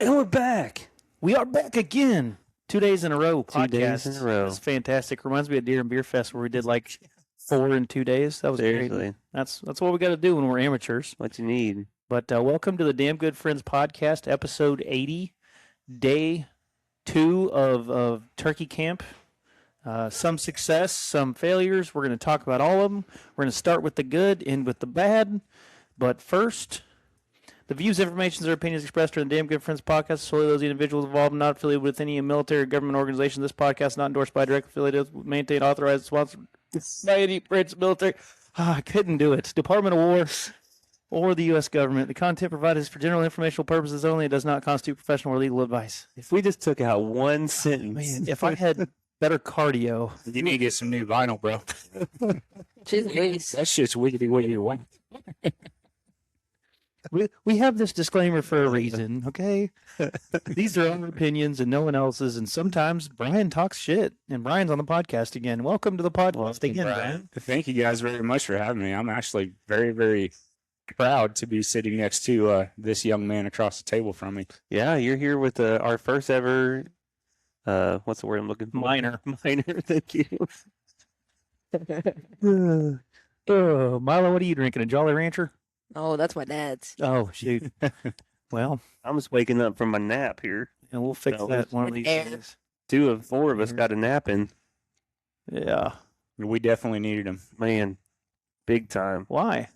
And we're back. We are back again. 2 days in a row podcast. 2 days in a row. It's fantastic. Reminds me of Deer and Beer Fest where we did like 4 in 2 days. That was Seriously. great. That's what we got to do when we're amateurs. What you need. But welcome to the Damn Good Friends podcast, episode 80, day 2 of Turkey Camp. Some success, some failures. We're going to talk about all of them. We're going to start with the good, end with the bad. But first, the views, information, or opinions expressed during the Damn Good Friends podcast solely those individuals involved and not affiliated with any military or government organization. This podcast is not endorsed by, direct affiliated, maintained, authorized, sponsored by any branch military. I couldn't do it. Department of War or the U.S. government. The content provided is for general informational purposes only. It does not constitute professional or legal advice. If we just took out one sentence. Man, if I had better cardio. You need to get some new vinyl, bro. Jeez. That shit's wiggity wiggity whack. We have this disclaimer for a reason, okay? These are our opinions and no one else's, and sometimes Brian talks shit, and Brian's on the podcast again. Welcome to the podcast again, Brian. Thank you guys very much for having me. I'm actually very, very proud to be sitting next to this young man across the table from me. Yeah, you're here with our first ever, what's the word I'm looking for? Minor. Minor, thank you. Oh, Milo, what are you drinking? A Jolly Rancher? Oh, that's my dad's. Oh, shoot. Well, I'm just waking up from my nap here. and we'll fix So that one of with these air. days. 2 of 4 of us got a nap in. Yeah. We definitely needed him. Man, big time. Why?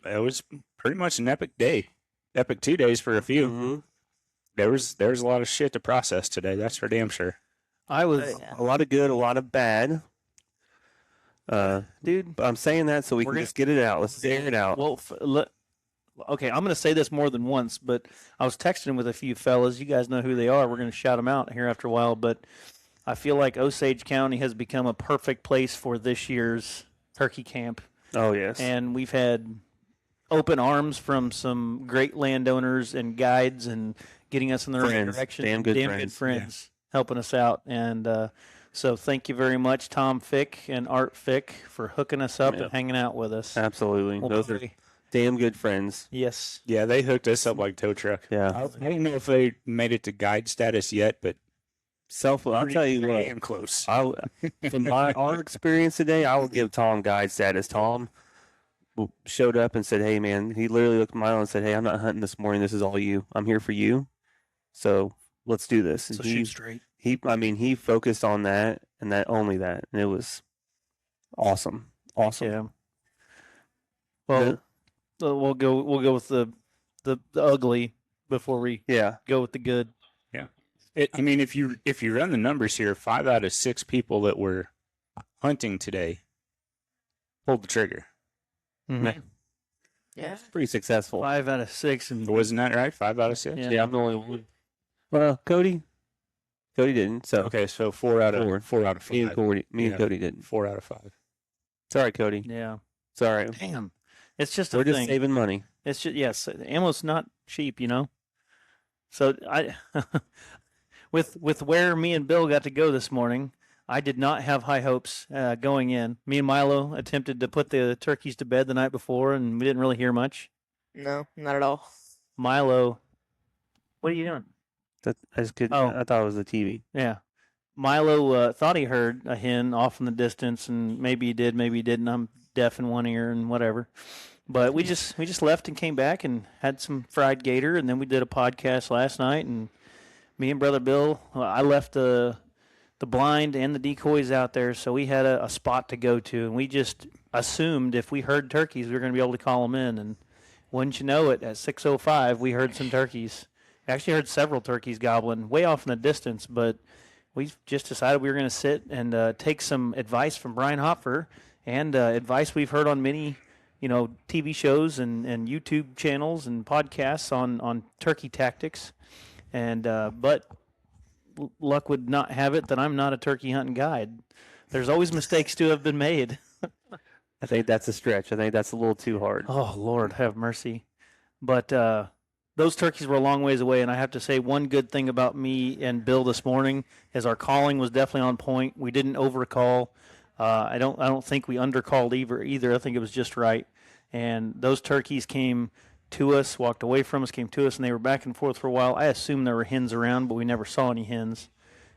It was pretty much an epic day. Epic 2 days for a few. Mm-hmm. There was a lot of shit to process today. That's for damn sure. I was, A lot of good, a lot of bad. dude. But I'm saying that so we We're can gonna- just get it out. Let's air it out. Well, okay, I'm going to say this more than once, but I was texting with a few fellas. You guys know who they are. We're going to shout them out here after a while, but I feel like Osage County has become a perfect place for this year's turkey camp. Oh, yes. And we've had open arms from some great landowners and guides and getting us in the right Friends. direction. Damn good good friends. friends helping us out. And so thank you very much, Tom Fick and Art Fick, for hooking us up Yeah. and hanging out with us. Absolutely. We'll Those are play- damn good friends. Yes. Yeah, they hooked us up like tow truck. Yeah. I don't know if they made it to guide status yet, but I'll tell you what. damn close. From our experience today, I will give Tom guide status. Tom showed up and said, "Hey, man," he literally looked at Milo and said, "Hey, I'm not hunting this morning. This is all you. I'm here for you. So let's do this." So And shoot straight. he focused on that and that only that, and it was awesome. Awesome. Yeah. Well, we'll go with the ugly before we Yeah. go with the good. I mean, if you run the numbers here, 5 out of 6 people that were hunting today pulled the trigger. Mhm. Yeah. Pretty successful. 5 out of 6, and Wasn't that right? 5 out of 6. Yeah. Yeah, I'm the only one. Well, Cody didn't. So Okay, so 4 out of 5. me and Cody didn't. 4 out of 5. Sorry, Cody. yeah. Sorry. Damn, it's just a We're just thing. saving money. It's just yes, ammo's not cheap, you know. So I, with where me and Bill got to go this morning, I did not have high hopes going in. Me and Milo attempted to put the turkeys to bed the night before, and we didn't really hear much. No, not at all. Milo, what are you doing? I thought it was the TV. Yeah, Milo thought he heard a hen off in the distance, and maybe he did, maybe he didn't. I'm deaf in one ear and whatever. But we just left and came back and had some fried gator, and then we did a podcast last night. And me and brother Bill, I left the blind and the decoys out there, so we had a spot to go to, and we just assumed if we heard turkeys, we were going to be able to call them in. And wouldn't you know it, at 6:05, we heard some turkeys. Actually, heard several turkeys gobbling way off in the distance, but we just decided we were going to sit and take some advice from Brian Hopfer and advice we've heard on many, TV shows and YouTube channels and podcasts on turkey tactics. And but luck would not have it that I'm not a turkey hunting guide. There's always mistakes to have been made. I think that's a stretch. I think that's a little too hard. Oh, Lord, have mercy. But those turkeys were a long ways away, and I have to say one good thing about me and Bill this morning is our calling was definitely on point. We didn't overcall. I don't think we undercalled either. I think it was just right. And those turkeys came to us, walked away from us, came to us, and they were back and forth for a while. I assumed there were hens around, but we never saw any hens.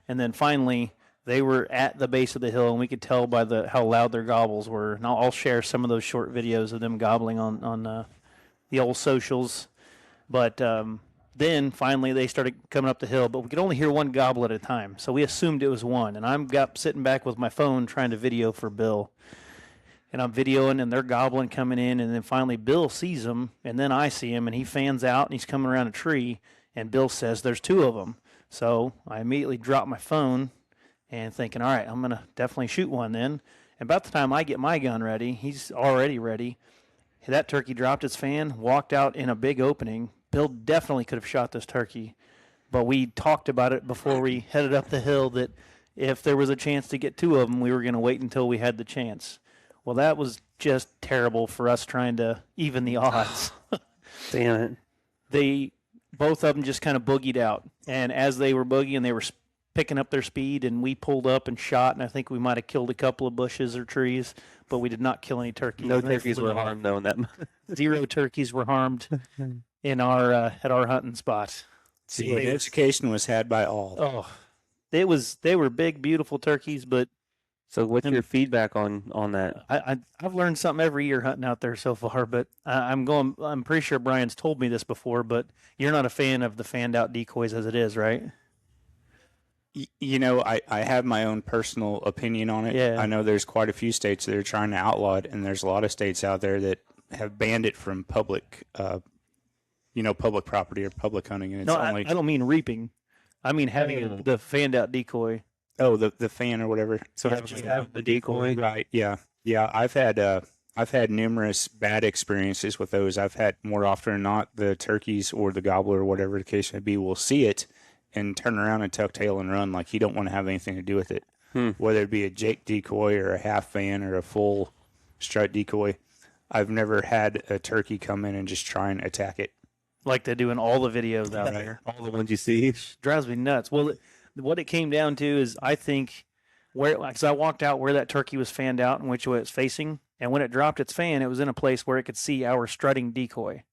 And then finally, they were at the base of the hill, and we could tell by how loud their gobbles were. And I'll share some of those short videos of them gobbling on the old socials. But then finally they started coming up the hill, but we could only hear one gobble at a time. So we assumed it was one. And I'm sitting back with my phone trying to video for Bill. And I'm videoing, and they're gobbling coming in. And then finally Bill sees them, and then I see him, and he fans out, and he's coming around a tree. And Bill says there's two of them. So I immediately drop my phone and thinking, all right, I'm going to definitely shoot one then. And about the time I get my gun ready, he's already ready. That turkey dropped its fan, walked out in a big opening. Bill definitely could have shot this turkey, but we talked about it before we headed up the hill that if there was a chance to get two of them, we were going to wait until we had the chance. Well, that was just terrible for us trying to even the odds. Damn it. Both of them just kind of boogied out. And as they were boogieing, they were picking up their speed, and we pulled up and shot, and I think we might have killed a couple of bushes or trees, but we did not kill any turkeys. No turkeys were harmed, though, in that. 0 turkeys were harmed in our at our hunting spot. See, education was had by all. Oh, they were big, beautiful turkeys, but So what's your feedback on that? I've learned something every year hunting out there so far. But I'm pretty sure Brian's told me this before, but you're not a fan of the fanned out decoys as it is, right? You know, I have my own personal opinion on it. Yeah. I know there's quite a few states that are trying to outlaw it, and there's a lot of states out there that have banned it from public, public property or public hunting. And it's I don't mean reaping. I mean having the fanned out decoy. Oh, the fan or whatever. So have the decoy? Right. Yeah. Yeah. I've had numerous bad experiences with those. I've had more often than not the turkeys or the gobbler or whatever the case may be will see it and turn around and tuck tail and run like you don't want to have anything to do with it. Whether it be a Jake decoy or a half fan or a full strut decoy. I've never had a turkey come in and just try and attack it. Like they do in all the videos out there. All the ones you see? Drives me nuts. Well, what it came down to is I think because I walked out where that turkey was fanned out and which way it's facing, and when it dropped its fan, it was in a place where it could see our strutting decoy.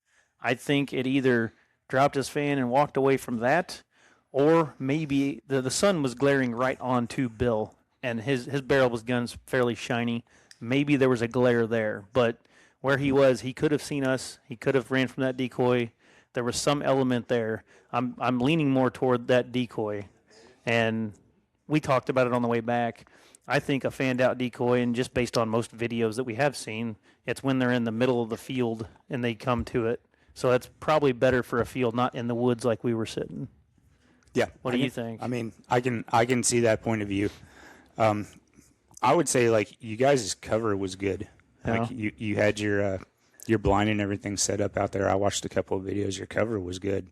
I think it either dropped its fan and walked away from that, or maybe the sun was glaring right onto Bill, and his barrel of his gun's fairly shiny. Maybe there was a glare there, but where he was, he could have seen us. He could have ran from that decoy. There was some element there. I'm leaning more toward that decoy, and we talked about it on the way back. I think a fanned out decoy, and just based on most videos that we have seen, it's when they're in the middle of the field and they come to it. So that's probably better for a field, not in the woods like we were sitting. Yeah. What do you think? I mean, I can see that point of view. I would say like you guys' cover was good. Like you had your blind and everything set up out there. I watched a couple of videos. Your cover was good.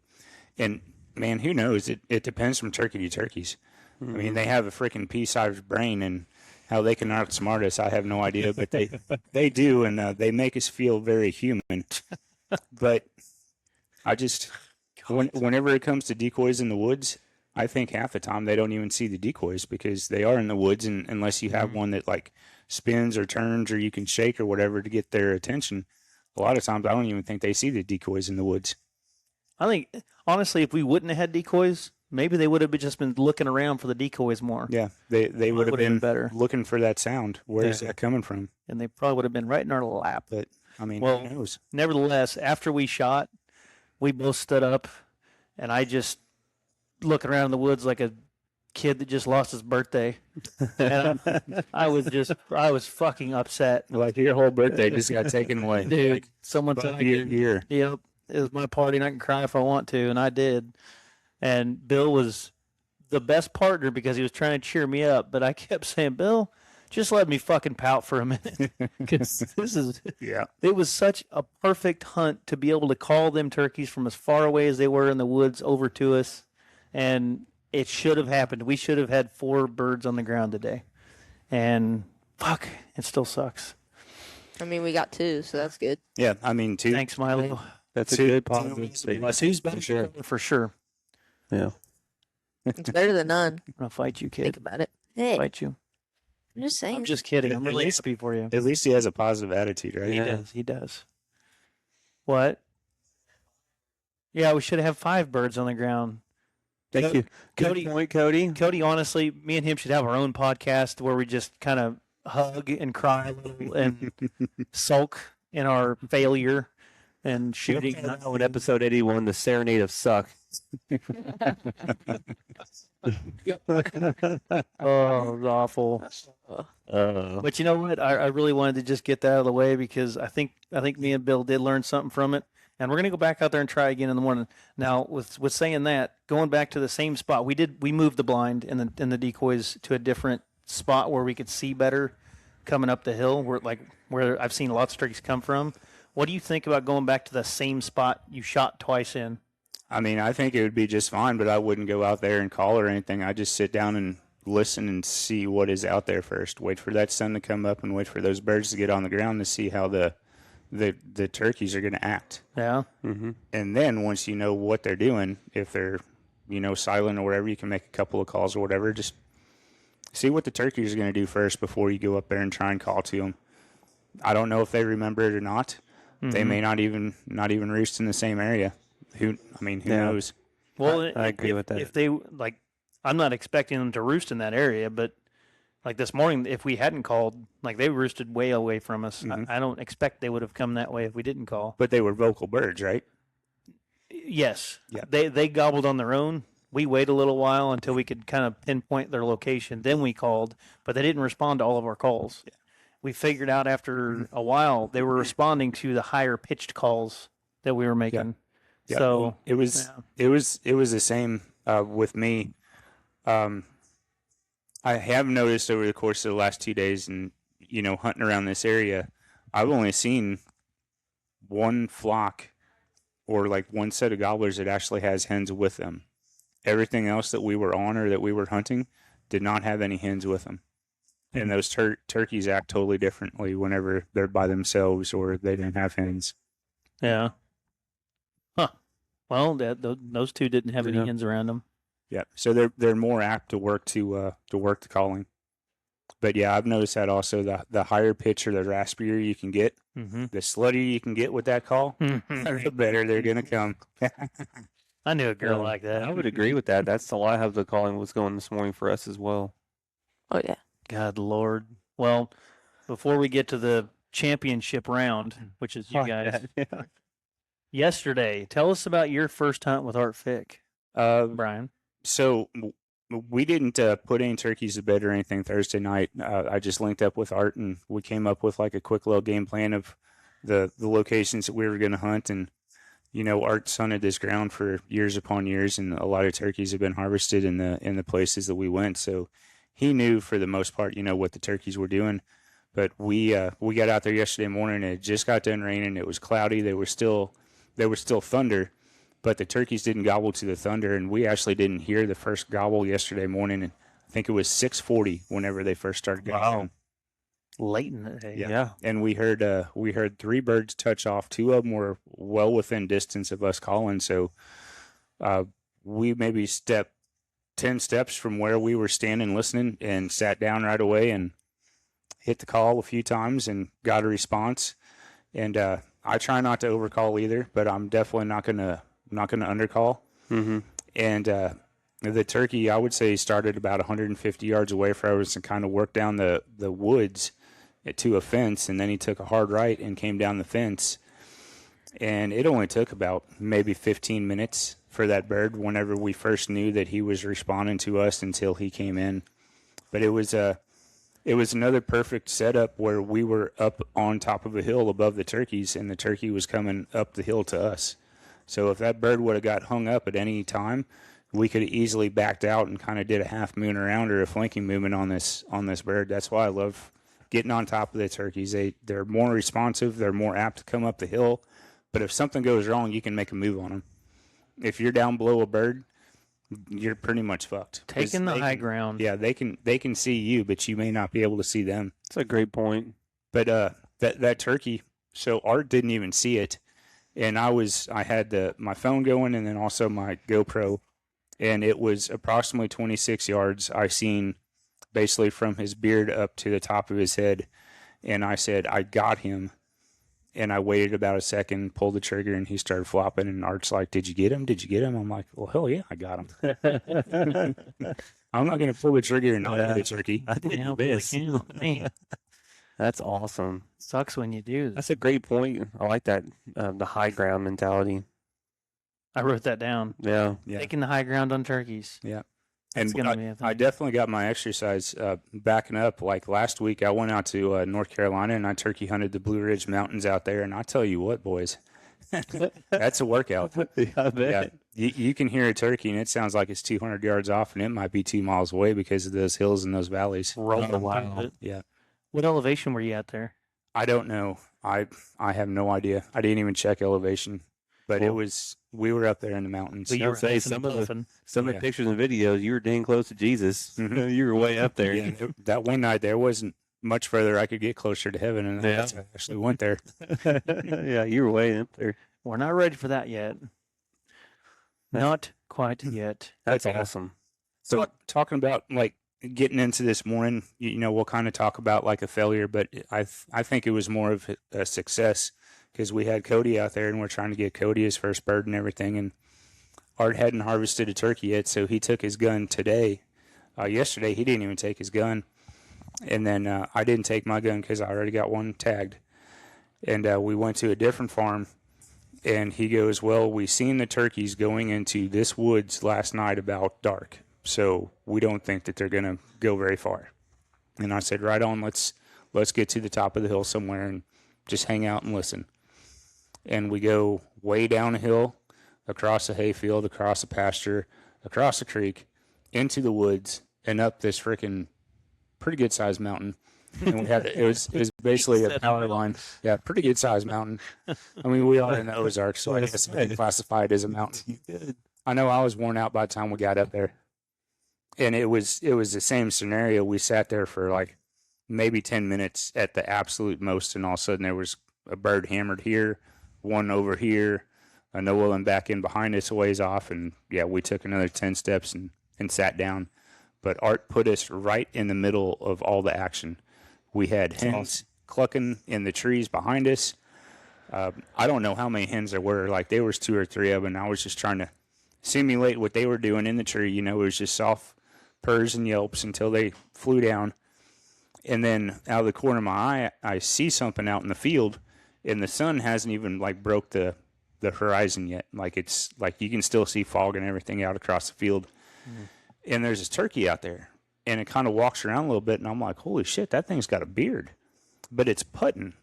And man, who knows? It depends from turkey to turkeys. I mean, they have a freaking pea-sized brain, and how they can outsmart us, I have no idea. But they do, and they make us feel very human. But I just, whenever it comes to decoys in the woods, I think half the time they don't even see the decoys because they are in the woods, and unless you have one that like spins or turns or you can shake or whatever to get their attention, a lot of times I don't even think they see the decoys in the woods. I think, honestly, if we wouldn't have had decoys, maybe they would have just been looking around for the decoys more. Yeah, they would have been better looking for that sound. Where is that coming from? And they probably would have been right in our lap. But, I mean, Well, who knows? Nevertheless, after we shot, we both stood up, and I just looking around in the woods like a kid that just lost his birthday. And I was fucking upset. Like your whole birthday just got taken away. Dude, Like, someone said I year, could, year. yep, it was my party and I can cry if I want to, and I did. And Bill was the best partner because he was trying to cheer me up, but I kept saying, Bill, just let me fucking pout for a minute. Because Yeah. it was such a perfect hunt to be able to call them turkeys from as far away as they were in the woods over to us. And it should have happened. We should have had 4 birds on the ground today. And fuck, it still sucks. I mean, we got 2, so that's good. Yeah, I mean, two. Thanks, Milo. That's a Two- good positive statement. Who's better? For sure. For sure. Yeah. It's better than none. I'm going to fight you, Think kid. about it. Hey, Fight you. I'm just saying. I'm just kidding. I'm really least- happy for you. At least he has a positive attitude, right? He Yeah. does. He does. What? Yeah, we should have 5 birds on the ground. Thank you. Cody- Good point, Cody. Cody, honestly, me and him should have our own podcast where we just kind of hug and cry a little and sulk in our failure and shooting. In episode 81, the Serenade of Suck. Oh, it was awful. But you know what? I really wanted to just get that out of the way because I think me and Bill did learn something from it, and we're gonna go back out there and try again in the morning. Now, with saying that, going back to the same spot, we moved the blind and the decoys to a different spot where we could see better coming up the hill, where I've seen lots of turkeys come from. What do you think about going back to the same spot you shot twice in? I mean, I think it would be just fine, but I wouldn't go out there and call or anything. I just sit down and listen and see what is out there first. Wait for that sun to come up and wait for those birds to get on the ground to see how the turkeys are going to act. Yeah. Mm-hmm. And then once you know what they're doing, if they're, silent or whatever, you can make a couple of calls or whatever. Just see what the turkeys are going to do first before you go up there and try and call to them. I don't know if they remember it or not. Mm-hmm. They may not even roost in the same area. Who knows? Well, I agree with that. If they I'm not expecting them to roost in that area, but like this morning, if we hadn't called, they roosted way away from us. Mm-hmm. I don't expect they would have come that way if we didn't call. But they were vocal birds, right? Yes. Yeah. They gobbled on their own. We waited a little while until we could kind of pinpoint their location. Then we called, but they didn't respond to all of our calls. Yeah. We figured out after a while they were responding to the higher pitched calls that we were making. Yeah. Yeah, so it was the same with me. I have noticed over the course of the last 2 days, and hunting around this area, I've only seen one flock or one set of gobblers that actually has hens with them. Everything else that we were on or that we were hunting did not have any hens with them. And those turkeys act totally differently whenever they're by themselves or they don't have hens. Yeah. Huh. Well, those two didn't have any hens around them. Yeah, so they're more apt to work the calling. But yeah, I've noticed that also. The higher pitch or the raspier you can get, mm-hmm. the sluttier you can get with that call, the better they're gonna come. I knew a girl like that. I would agree with that. That's a lot how the calling was going this morning for us as well. Oh yeah. God Lord. Well, before we get to the championship round, which is you guys, yesterday, tell us about your first hunt with Art Fick, Brian. So we didn't put any turkeys to bed or anything Thursday night. I just linked up with Art and we came up with a quick little game plan of the locations that we were going to hunt. And, Art's hunted this ground for years upon years, and a lot of turkeys have been harvested in the places that we went. So he knew for the most part, what the turkeys were doing. But we got out there yesterday morning and it just got done raining. It was cloudy. There was still thunder. But the turkeys didn't gobble to the thunder, and we actually didn't hear the first gobble yesterday morning. And I think it was 6:40 whenever they first started gobbling. Wow. Late in the day. Yeah. And we heard 3 birds touch off. 2 of them were well within distance of us calling. So we maybe stepped 10 steps from where we were standing listening and sat down right away and hit the call a few times and got a response. And I try not to overcall either, but I'm definitely not gonna undercall. Mm-hmm. And the turkey, I would say, started about 150 yards away from us and kind of worked down the woods to a fence, and then he took a hard right and came down the fence. And it only took about maybe 15 minutes for that bird whenever we first knew that he was responding to us until he came in. But it was another perfect setup where we were up on top of a hill above the turkeys, and the turkey was coming up the hill to us. So if that bird would have got hung up at any time, we could have easily backed out and kind of did a half moon around or a flanking movement on this bird. That's why I love getting on top of the turkeys. They're more responsive. They're more apt to come up the hill. But if something goes wrong, you can make a move on them. If you're down below a bird, you're pretty much fucked. Taking the high ground. Yeah, they can see you, but you may not be able to see them. That's a great point. But that turkey, so Art didn't even see it, and I had my phone going and then also my GoPro, and it was approximately 26 yards I seen, basically from his beard up to the top of his head, and I said, I got him. and I waited about a second, pulled the trigger, and he started flopping. And Art's like, "Did you get him? Did you get him?" I'm like, "Well, hell yeah, I got him." I'm not going to pull the trigger and not get a turkey. I didn't Yeah, miss. man, That's awesome. sucks when you do. That's a great point. I like that, the high ground mentality. I wrote that down. Yeah. Yeah. Taking the high ground on turkeys. Yeah. That's And gonna be a thing. I definitely got my exercise backing up. Like last week, I went out to North Carolina and I turkey hunted the Blue Ridge Mountains out there. And I tell you what, boys, that's a workout. I bet. Yeah, you can hear a turkey and it sounds like it's 200 yards off, and it might be 2 miles away because of those hills and those valleys. Rolling wow. through it. Yeah, What elevation were you at there? I don't know. I have no idea. I didn't even check elevation, but Well, we were up there in the mountains. Well, you were say huffing some and of the- puffing. Some of Yeah. the pictures and videos, you were dang close to Jesus. Mhm. You were way up there. Yeah, that one night there wasn't much further I could get closer to heaven, and Yeah. I actually went there. Yeah, you were way up there. We're not ready for that yet. Not quite yet. That's Okay. awesome. So talking about like getting into this morning, you know, we'll kind of talk about like a failure, but I think it was more of a success because we had Cody out there and we're trying to get Cody his first bird and everything. And Art hadn't harvested a turkey yet, so he took his gun today. Yesterday he didn't even take his gun, and then I didn't take my gun because I already got one tagged. And we went to a different farm. And he goes, well, we seen the turkeys going into this woods last night about dark, so we don't think that they're going to go very far. And I said, right on, let's get to the top of the hill somewhere and just hang out and listen. And we go way down a hill, across a hayfield, across a pasture, across a creek, into the woods, and up this freaking pretty good sized mountain. And we had it was basically a power line. Yeah, pretty good sized mountain. I mean, we are in the Ozarks, so I guess we can classify it as a mountain. I know I was worn out by the time we got up there, and it was the same scenario. We sat there for like maybe 10 minutes at the absolute most, and all of a sudden there was a bird hammered here, one over here, another one back in behind us a ways off, and yeah, we took another 10 steps and sat down. But Art put us right in the middle of all the action. We had hens clucking in the trees behind us. I don't know how many hens there were. Like, there was 2 or 3 of them. And I was just trying to simulate what they were doing in the tree. You know, it was just soft purrs and yelps until they flew down. And then out of the corner of my eye, I see something out in the field, and the sun hasn't even, like, broke the horizon yet. Like, it's like you can still see fog and everything out across the field. And there's this turkey out there. And it kind of walks around a little bit, and I'm like, holy shit, that thing's got a beard. But it's putting.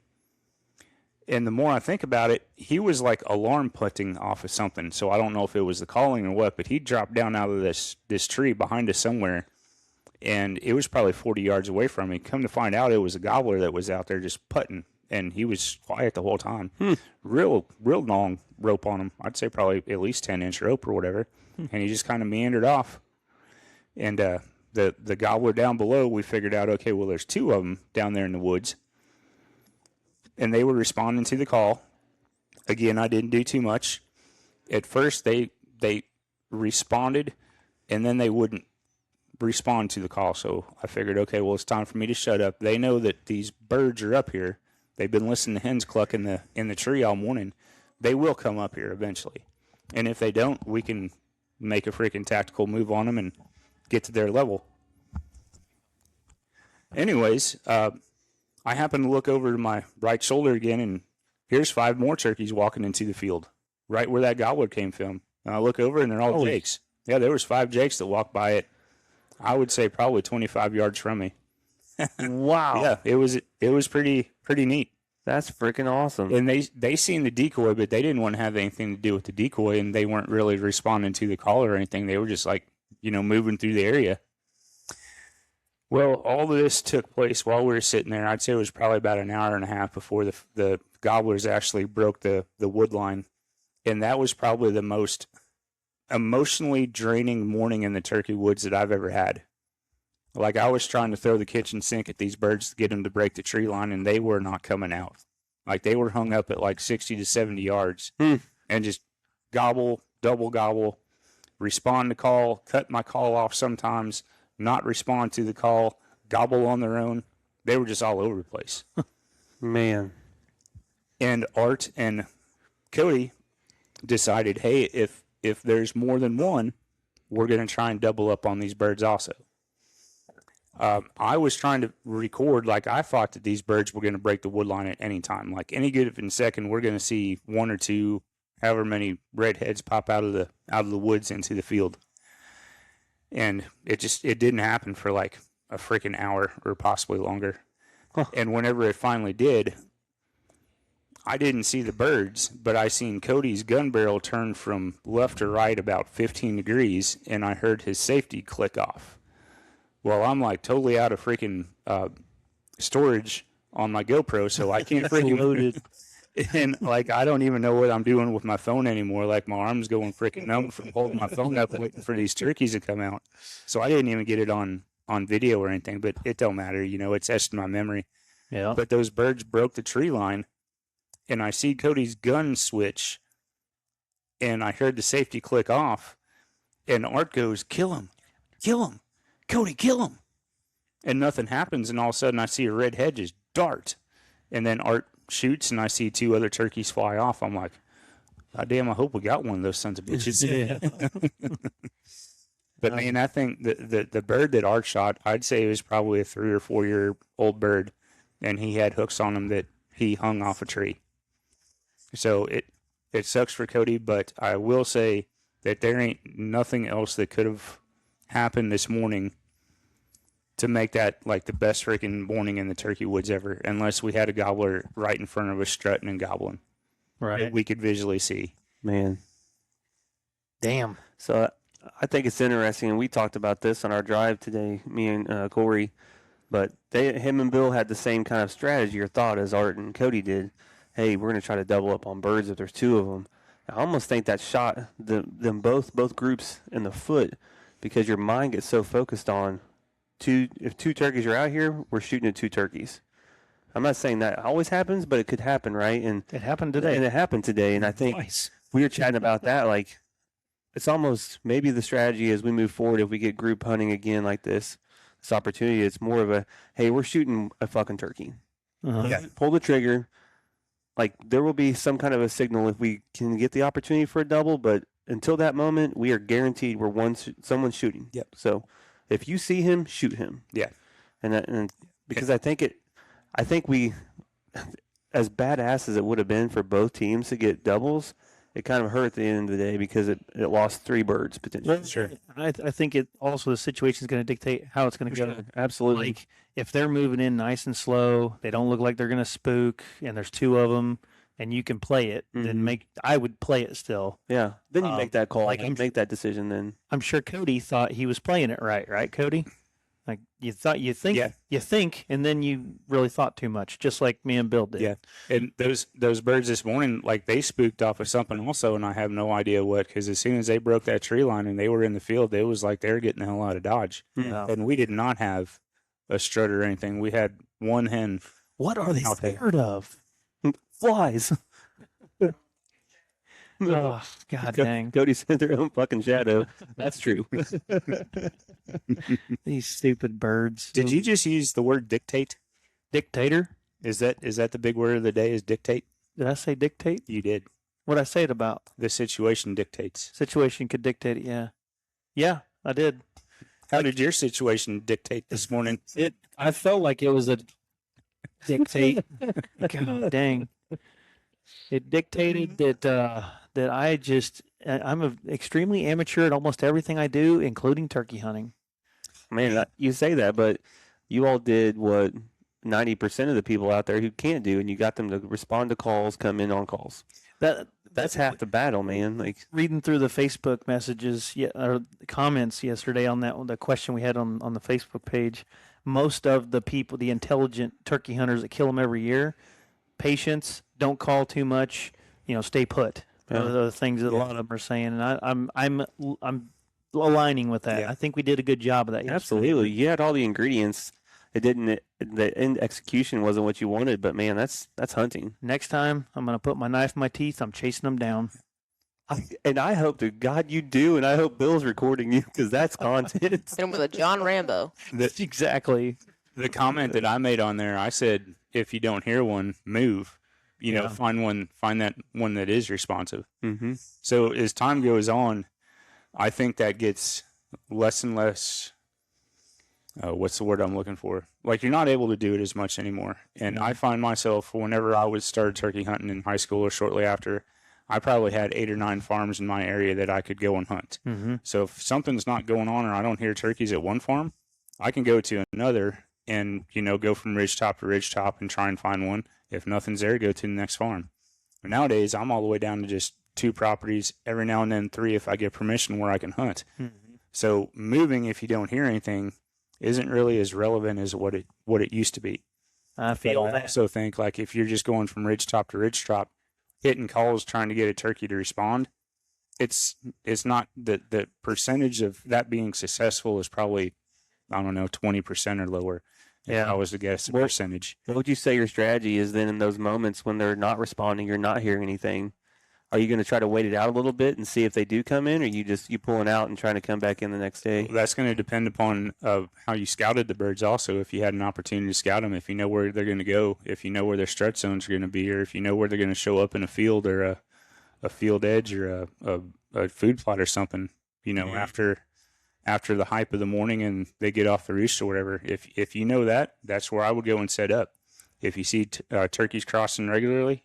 And the more I think about it, he was like alarm putting off of something. So I don't know if it was the calling or what, but he dropped down out of this tree behind us somewhere. And it was probably 40 yards away from me. Come to find out, it was a gobbler that was out there just putting. And he was quiet the whole time. Real long rope on him. I'd say probably at least 10-inch rope or whatever. And he just kind of meandered off. And the gobbler down below, we figured out, okay, well, there's 2 of them down there in the woods. And they were responding to the call. Again, I didn't do too much. At first, they responded, and then they wouldn't respond to the call. So I figured, okay, well, it's time for me to shut up. They know that these birds are up here. They've been listening to hens cluck in the tree all morning. They will come up here eventually. And if they don't, we can make a freaking tactical move on them and get to their level. Anyways, I happen to look over to my right shoulder again, and here's 5 more turkeys walking into the field, right where that gobbler came from. And I look over, and they're all jakes. Yeah, there was 5 jakes that walked by it. I would say probably 25 yards from me. Wow. Yeah, it was pretty neat. That's freaking awesome. And they seen the decoy, but they didn't want to have anything to do with the decoy, and they weren't really responding to the call or anything. They were just like, you know, moving through the area. Well, all of this took place while we were sitting there. I'd say it was probably about an hour and a half before the gobblers actually broke the wood line. And that was probably the most emotionally draining morning in the turkey woods that I've ever had. Like, I was trying to throw the kitchen sink at these birds to get them to break the tree line, and they were not coming out. Like, they were hung up at like 60 to 70 yards and just gobble, double gobble, respond to call, cut my call off sometimes, not respond to the call, gobble on their own. They were just all over the place. Man. And Art and Cody decided, hey, if there's more than one, we're going to try and double up on these birds also. I was trying to record, like I thought that these birds were going to break the wood line at any time. Like any given second, we're going to see one or two, however many redheads pop out of the woods into the field. And it didn't happen for like a freaking hour or possibly longer. Huh. And whenever it finally did, I didn't see the birds, but I seen Cody's gun barrel turn from left to right about 15 degrees, and I heard his safety click off. Well, I'm like totally out of freaking storage on my GoPro, so I can't freaking Loaded. And like I don't even know what I'm doing with my phone anymore. Like my arm's going freaking numb from holding my phone up waiting for these turkeys to come out. So I didn't even get it on video or anything, but it don't matter. You know, it's etched in my memory. Yeah. But those birds broke the tree line, and I see Cody's gun switch, and I heard the safety click off, and Art goes, kill him, Cody, kill him. And nothing happens, and all of a sudden I see a red head just dart, and then Art shoots, and I see two other turkeys fly off. I'm like, God damn, I hope we got one of those sons of bitches. Yeah. But man, I think the bird that Art shot, I'd say it was probably a 3 or 4 year old bird, and he had hooks on him that he hung off a tree. So it sucks for Cody, but I will say that there ain't nothing else that could have happened this morning to make that like the best freaking morning in the turkey woods ever, unless we had a gobbler right in front of us strutting and gobbling. Right. That we could visually see. Man. Damn. So I think it's interesting, and we talked about this on our drive today, me and Corey, but him and Bill had the same kind of strategy or thought as Art and Cody did. Hey, we're going to try to double up on birds if there's two of them. I almost think that shot them both groups in the foot, because your mind gets so focused on if two turkeys are out here, we're shooting at two turkeys. I'm not saying that always happens, but it could happen, right? And it happened today. And it happened today, and I think we were chatting about that. Like, it's almost maybe the strategy as we move forward, if we get group hunting again like this opportunity, it's more of a, hey, we're shooting a fucking turkey. Uh-huh. Yeah. Pull the trigger. Like, there will be some kind of a signal if we can get the opportunity for a double, but until that moment, we are guaranteed someone's shooting. Yep. So if you see him, shoot him. Yeah. And because I think we, as badass as it would have been for both teams to get doubles, it kind of hurt at the end of the day because it lost 3 birds potentially. Sure. I think it also, the situation is going to dictate how it's going to go. Sure. Absolutely. Like, if they're moving in nice and slow, they don't look like they're going to spook, and there's 2 of them, and you can play it, then I would play it still. Yeah. Then you make that call, like, make that decision then. I'm sure Cody thought he was playing it right, Cody? Like, you think, and then you really thought too much, just like me and Bill did. Yeah. And those birds this morning, like, they spooked off of something also, and I have no idea what, because as soon as they broke that tree line and they were in the field, it was like they were getting the hell out of Dodge. Yeah. And we did not have a strut or anything. We had one hen. What are they out there. scared of? Flies. Oh, God dang. Cody said their own fucking shadow. That's true. These stupid birds. Did you just use the word dictate? Dictator? Is that the big word of the day, is dictate? Did I say dictate? You did. What'd I say it about? The situation dictates. Situation could dictate it, yeah. Yeah, I did. How did your situation dictate this morning? I felt like it was a dictate. God dang. It dictated that I'm extremely amateur at almost everything I do, including turkey hunting. Man, you say that, but you all did what 90% of the people out there who can't do, and you got them to respond to calls, come in on calls. That's half the battle, man. Like, reading through the Facebook messages or comments yesterday on the question we had on the Facebook page, most of the people, the intelligent turkey hunters that kill them every year, patience, don't call too much, stay put. Yeah. Are the things that a lot of them are saying, and I'm aligning with that. Yeah. I think we did a good job of that yesterday. absolutely. You had all the ingredients. The end execution wasn't what you wanted, but man, that's hunting. Next time, I'm going to put my knife in my teeth. I'm chasing them down. And I hope to God you do, and I hope Bill's recording you, because that's content. Hit him with a John Rambo. That's exactly. The comment that I made on there, I said, if you don't hear one, move. find that one that is responsive. Mm-hmm. So as time goes on, I think that gets less and less. What's the word I'm looking for? Like, you're not able to do it as much anymore. And I find myself, whenever I was started turkey hunting in high school or shortly after, I probably had 8 or 9 farms in my area that I could go and hunt. Mm-hmm. So if something's not going on or I don't hear turkeys at one farm, I can go to another and, go from ridgetop to ridgetop and try and find one. If nothing's there, go to the next farm. But nowadays, I'm all the way down to just 2 properties, every now and then 3 if I get permission where I can hunt. Mm-hmm. So moving, if you don't hear anything, isn't really as relevant as what it used to be. I feel I that. also think, like, if you're just going from ridgetop to ridgetop, hitting calls trying to get a turkey to respond, it's not the percentage of that being successful is probably, I don't know, 20% or lower. If I was to guess a percentage. What would you say your strategy is then in those moments when they're not responding, you're not hearing anything? Are you going to try to wait it out a little bit and see if they do come in, or you pulling out and trying to come back in the next day? That's going to depend upon how you scouted the birds also. If you had an opportunity to scout them, if you know where they're going to go, if you know where their stretch zones are going to be, or if you know where they're going to show up in a field or a field edge or a food plot or something, after the hype of the morning and they get off the roost or whatever, if you know that, that's where I would go and set up. If you see turkeys crossing regularly,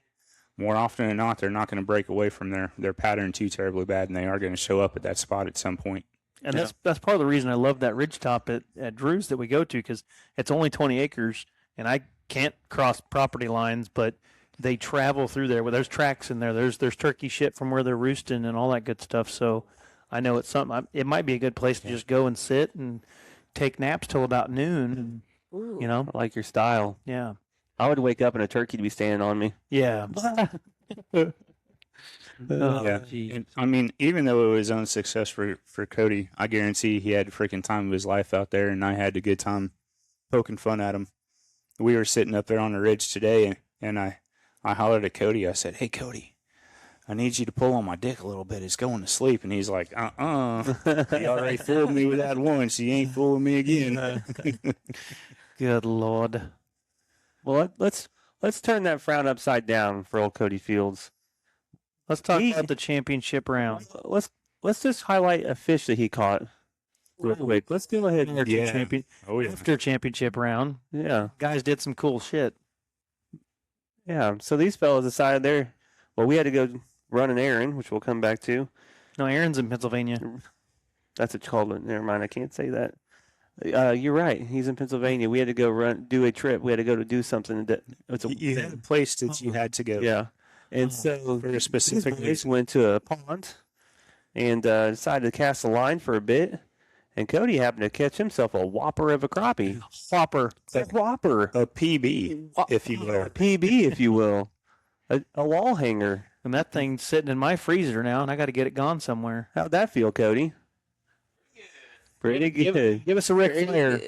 more often than not, they're not going to break away from their pattern too terribly bad, and they are going to show up at that spot at some point. And that's part of the reason I love that ridgetop at Drew's that we go to, because it's only 20 acres, and I can't cross property lines, but they travel through there. Well, there's tracks in there. There's turkey shit from where they're roosting and all that good stuff. So I know it's something. It might be a good place to just go and sit and take naps till about noon. Ooh. I like your style. Yeah. I would wake up and a turkey to be standing on me. Yeah. Yeah. Geez. And, I mean, even though it was unsuccess for Cody, I guarantee he had the freaking time of his life out there, and I had a good time poking fun at him. We were sitting up there on the ridge today, and I hollered at Cody. I said, "Hey, Cody, I need you to pull on my dick a little bit. It's going to sleep." And he's like, He already fooled me with that once. He ain't fooling me again. Good Lord. Well, let's turn that frown upside down for old Cody Fields. Let's talk about the championship round. Let's just highlight a fish that he caught real quick. Let's go ahead and After championship round, guys did some cool shit. Yeah, so these fellas decided we had to go run an errand, which we'll come back to. No, Aaron's in Pennsylvania. That's what you called it. Never mind, I can't say that. You're right. He's in Pennsylvania. We had to go do a trip. We had to go to do something. You had a place that you had to go. Yeah. And so for a specific reason. Went to a pond and decided to cast a line for a bit. And Cody happened to catch himself a whopper of a crappie. Whopper. A whopper. A PB, if you will. A PB, if you will. A wall hanger. And that thing's sitting in my freezer now, and I got to get it gone somewhere. How'd that feel, Cody? Pretty good. Give us a Ric Flair.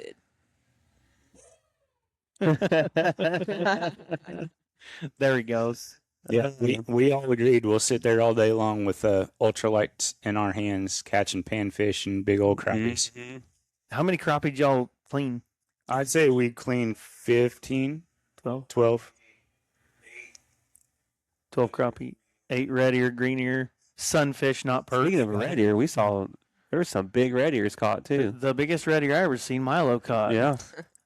There he goes. Yeah, we all agreed we'll sit there all day long with ultralights in our hands, catching panfish and big old crappies. Mm-hmm. How many crappie did y'all clean? I'd say we cleaned 15, 12. 12 crappie. 8 red ear, green ear, sunfish, not perch. Speaking of red ear, we saw there were some big red ears caught too. The biggest red ear I ever seen, Milo caught. Yeah.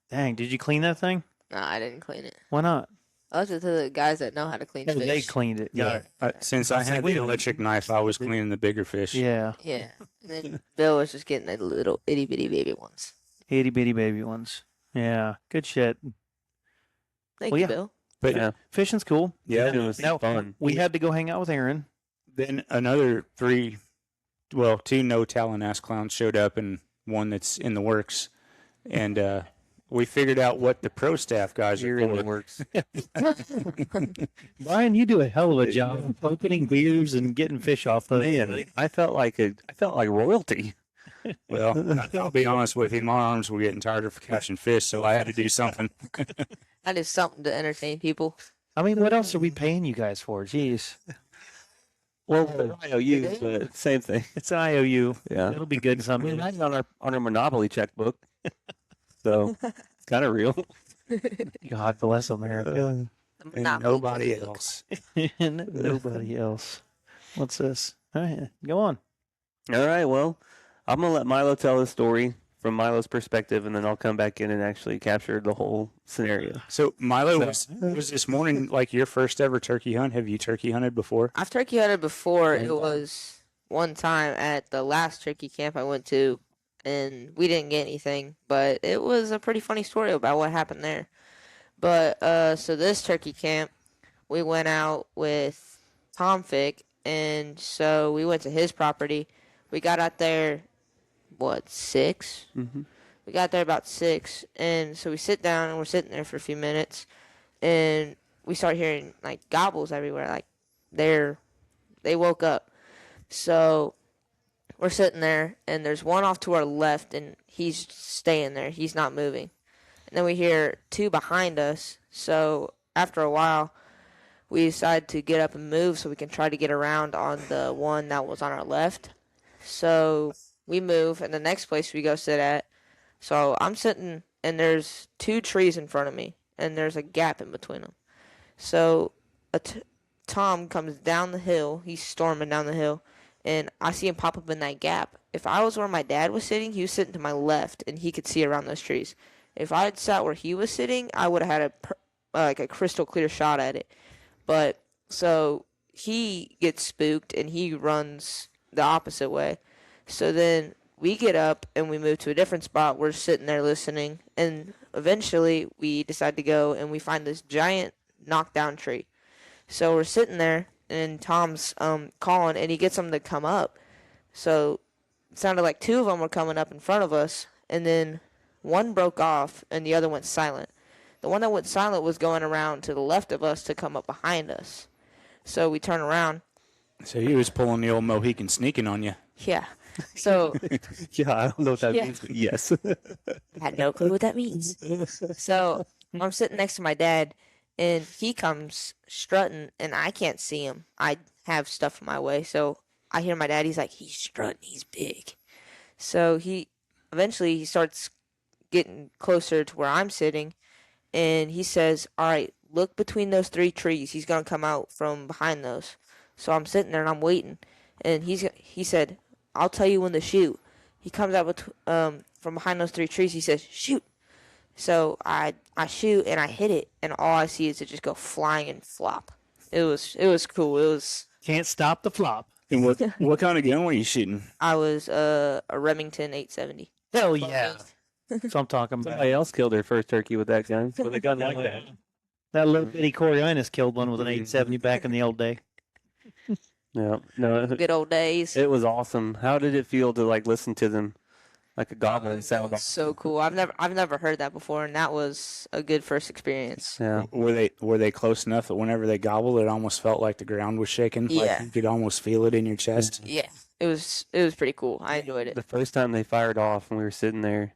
Dang, did you clean that thing? No, I didn't clean it. Why not? I left it to the guys that know how to clean fish. They cleaned it. Yeah. Since I had the electric knife, I was cleaning the bigger fish. Yeah. Yeah. And then Bill was just getting the little itty bitty baby ones. Itty bitty baby ones. Yeah. Good shit. Thank you, yeah. Bill. But Fishing's cool. yeah, It was fun. We had to go hang out with Aaron. then another 2 no talent ass clowns showed up, and one that's in the works. And we figured out what the pro staff guys are in the for. works. Brian, you do a hell of a job of opening beers and getting fish off those. Man, I felt like royalty. Well, I'll be honest with you, my arms were getting tired of catching fish, so I had to do something. I did something to entertain people. I mean, what else are we paying you guys for? Jeez. Well, IOUs, but same thing. It's an IOU. Yeah. It'll be good I someday. mean, that's on our Monopoly checkbook. So it's kind of real. God bless America. The and Monopoly nobody book. else. And nobody else. What's this? All right, go on. All right, well, I'm going to let Milo tell his story from Milo's perspective, and then I'll come back in and actually capture the whole scenario. So Milo, was this morning like your first ever turkey hunt? Have you turkey hunted before? I've turkey hunted before. Same It time. was one time at the last turkey camp I went to, and we didn't get anything, but it was a pretty funny story about what happened there. But so this turkey camp, we went out with Tom Fick, and so we went to his property. We got out there, 6? Mhm. We got there about 6, and so we sit down, and we're sitting there for a few minutes, and we start hearing like gobbles everywhere, like they woke up. So we're sitting there, and there's one off to our left, and he's staying there. He's not moving. And then we hear 2 behind us. So after a while, we decide to get up and move so we can try to get around on the one that was on our left. So we move, and the next place we go sit at. So I'm sitting, and there's 2 trees in front of me, and there's a gap in between them. So Tom comes down the hill. He's storming down the hill, and I see him pop up in that gap. If I was where my dad was sitting, he was sitting to my left, and he could see around those trees. If I had sat where he was sitting, I would have had a crystal clear shot at it. But so he gets spooked, and he runs the opposite way. So then we get up, and we move to a different spot. We're sitting there listening, and eventually we decide to go, and we find this giant knockdown tree. So we're sitting there, and Tom's calling, and he gets them to come up. So it sounded like 2 of them were coming up in front of us, and then one broke off, and the other went silent. The one that went silent was going around to the left of us to come up behind us. So we turn around. So he was pulling the old Mohican sneaking on you. Yeah. So Yeah, I don't know what that Yeah. means, but yes. I had no clue what that means. So I'm sitting next to my dad, and he comes strutting, and I can't see him. I have stuff in my way, so I hear my dad. He's like, he's strutting, he's big. So he starts getting closer to where I'm sitting, and he says, all right, look between those 3 trees. He's going to come out from behind those. So I'm sitting there, and I'm waiting, and he said, I'll tell you when to shoot. He comes out from behind those 3 trees. He says, shoot. So I shoot, and I hit it, and all I see is it just go flying and flop. It was cool. It was. Can't stop the flop. And what kind of gun were you shooting? I was a Remington 870. Hell yeah. That's what I'm talking about. Somebody else killed their first turkey with that gun. With a gun like that. That little bitty Coriolis killed one with an 870 back in the old day. Yeah. No, Good old days. it was awesome. How did it feel to like listen to them like a goblin sound? So cool. I've never heard that before, and that was a good first experience. Yeah. Were they close enough that whenever they gobbled, it almost felt like the ground was shaking? Yeah. Like you could almost feel it in your chest? Yeah, it was pretty cool. I enjoyed it. The first time they fired off and we were sitting there,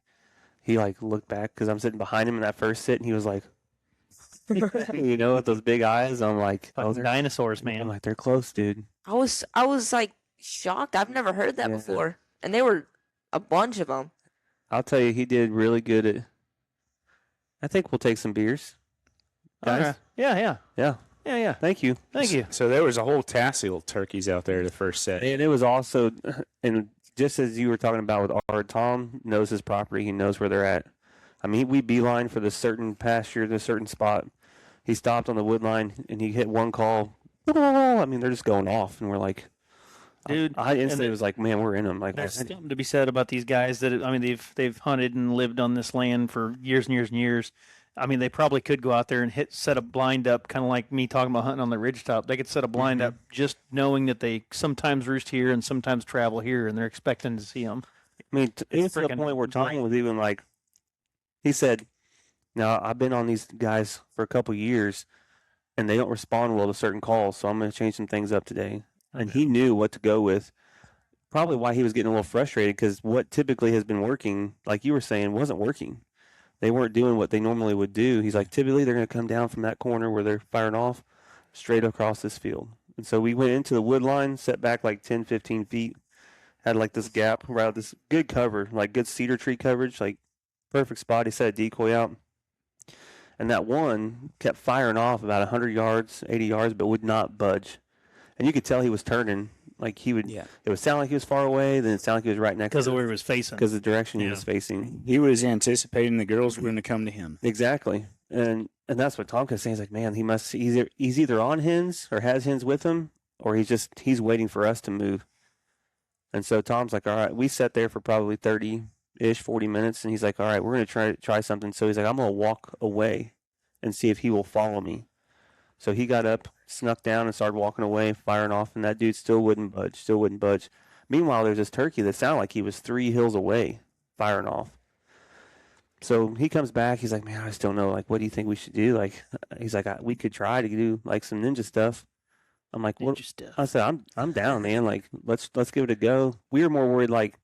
he like looked back because I'm sitting behind him in that first sit, and he was like, you know, with those big eyes. I'm like, oh, Fucking dinosaurs, I'm man. like, they're close, dude. I was like shocked. I've never heard that Yeah. before, and they were a bunch of them. I'll tell you, he did really good at. I think we'll take some beers, guys. Okay. Yeah. Yeah. Thank you. Thank you. So there was a whole tassel of turkeys out there the first set. And it was also, and just as you were talking about with Ard, Tom knows his property. He knows where they're at. I mean, we beeline for the certain pasture, the certain spot. He stopped on the wood line, and he hit one call. I mean, they're just going off, and we're like, Dude, I instantly was like, man, we're in them. Like, There's something to be said about these guys that I mean they've hunted and lived on this land for years and years and years. I mean they probably could go out there and set a blind up, kind of like me talking about hunting on the ridgetop. They could set a blind up just knowing that they sometimes roost here and sometimes travel here, and they're expecting to see them. I mean, it's to the freaking point where Tom great. was even like, he said, now I've been on these guys for a couple years, and they don't respond well to certain calls, so I'm going to change some things up today. And he knew what to go with. Probably why he was getting a little frustrated, because what typically has been working, like you were saying, wasn't working. They weren't doing what they normally would do. He's like, typically they're going to come down from that corner where they're firing off straight across this field. And so we went into the wood line, set back like 10, 15 feet, had like this gap, right, this good cover, like good cedar tree coverage, like perfect spot. He set a decoy out. And that one kept firing off about 100 yards, 80 yards, but would not budge. And you could tell he was turning. Like he would, it would sound like he was far away, then it sounded like he was right next to Because of where he was facing. because of the direction he was facing. He was anticipating the girls were going to come to him. Exactly. And that's what Tom kept saying. He's like, man, he's either on hens or has hens with him, or he's waiting for us to move. And so Tom's like, all right, we sat there for probably 30-ish, 40 minutes, and he's like, all right, we're going to try something. So he's like, I'm going to walk away and see if he will follow me. So he got up, snuck down, and started walking away, firing off, and that dude still wouldn't budge. Meanwhile, there's this turkey that sounded like he was 3 hills away, firing off. So he comes back. He's like, man, I just don't know. Like, what do you think we should do? Like, he's like, we could try to do like some ninja stuff. I'm like, what? I said, I'm down, man. Like, let's give it a go. We were more worried, like,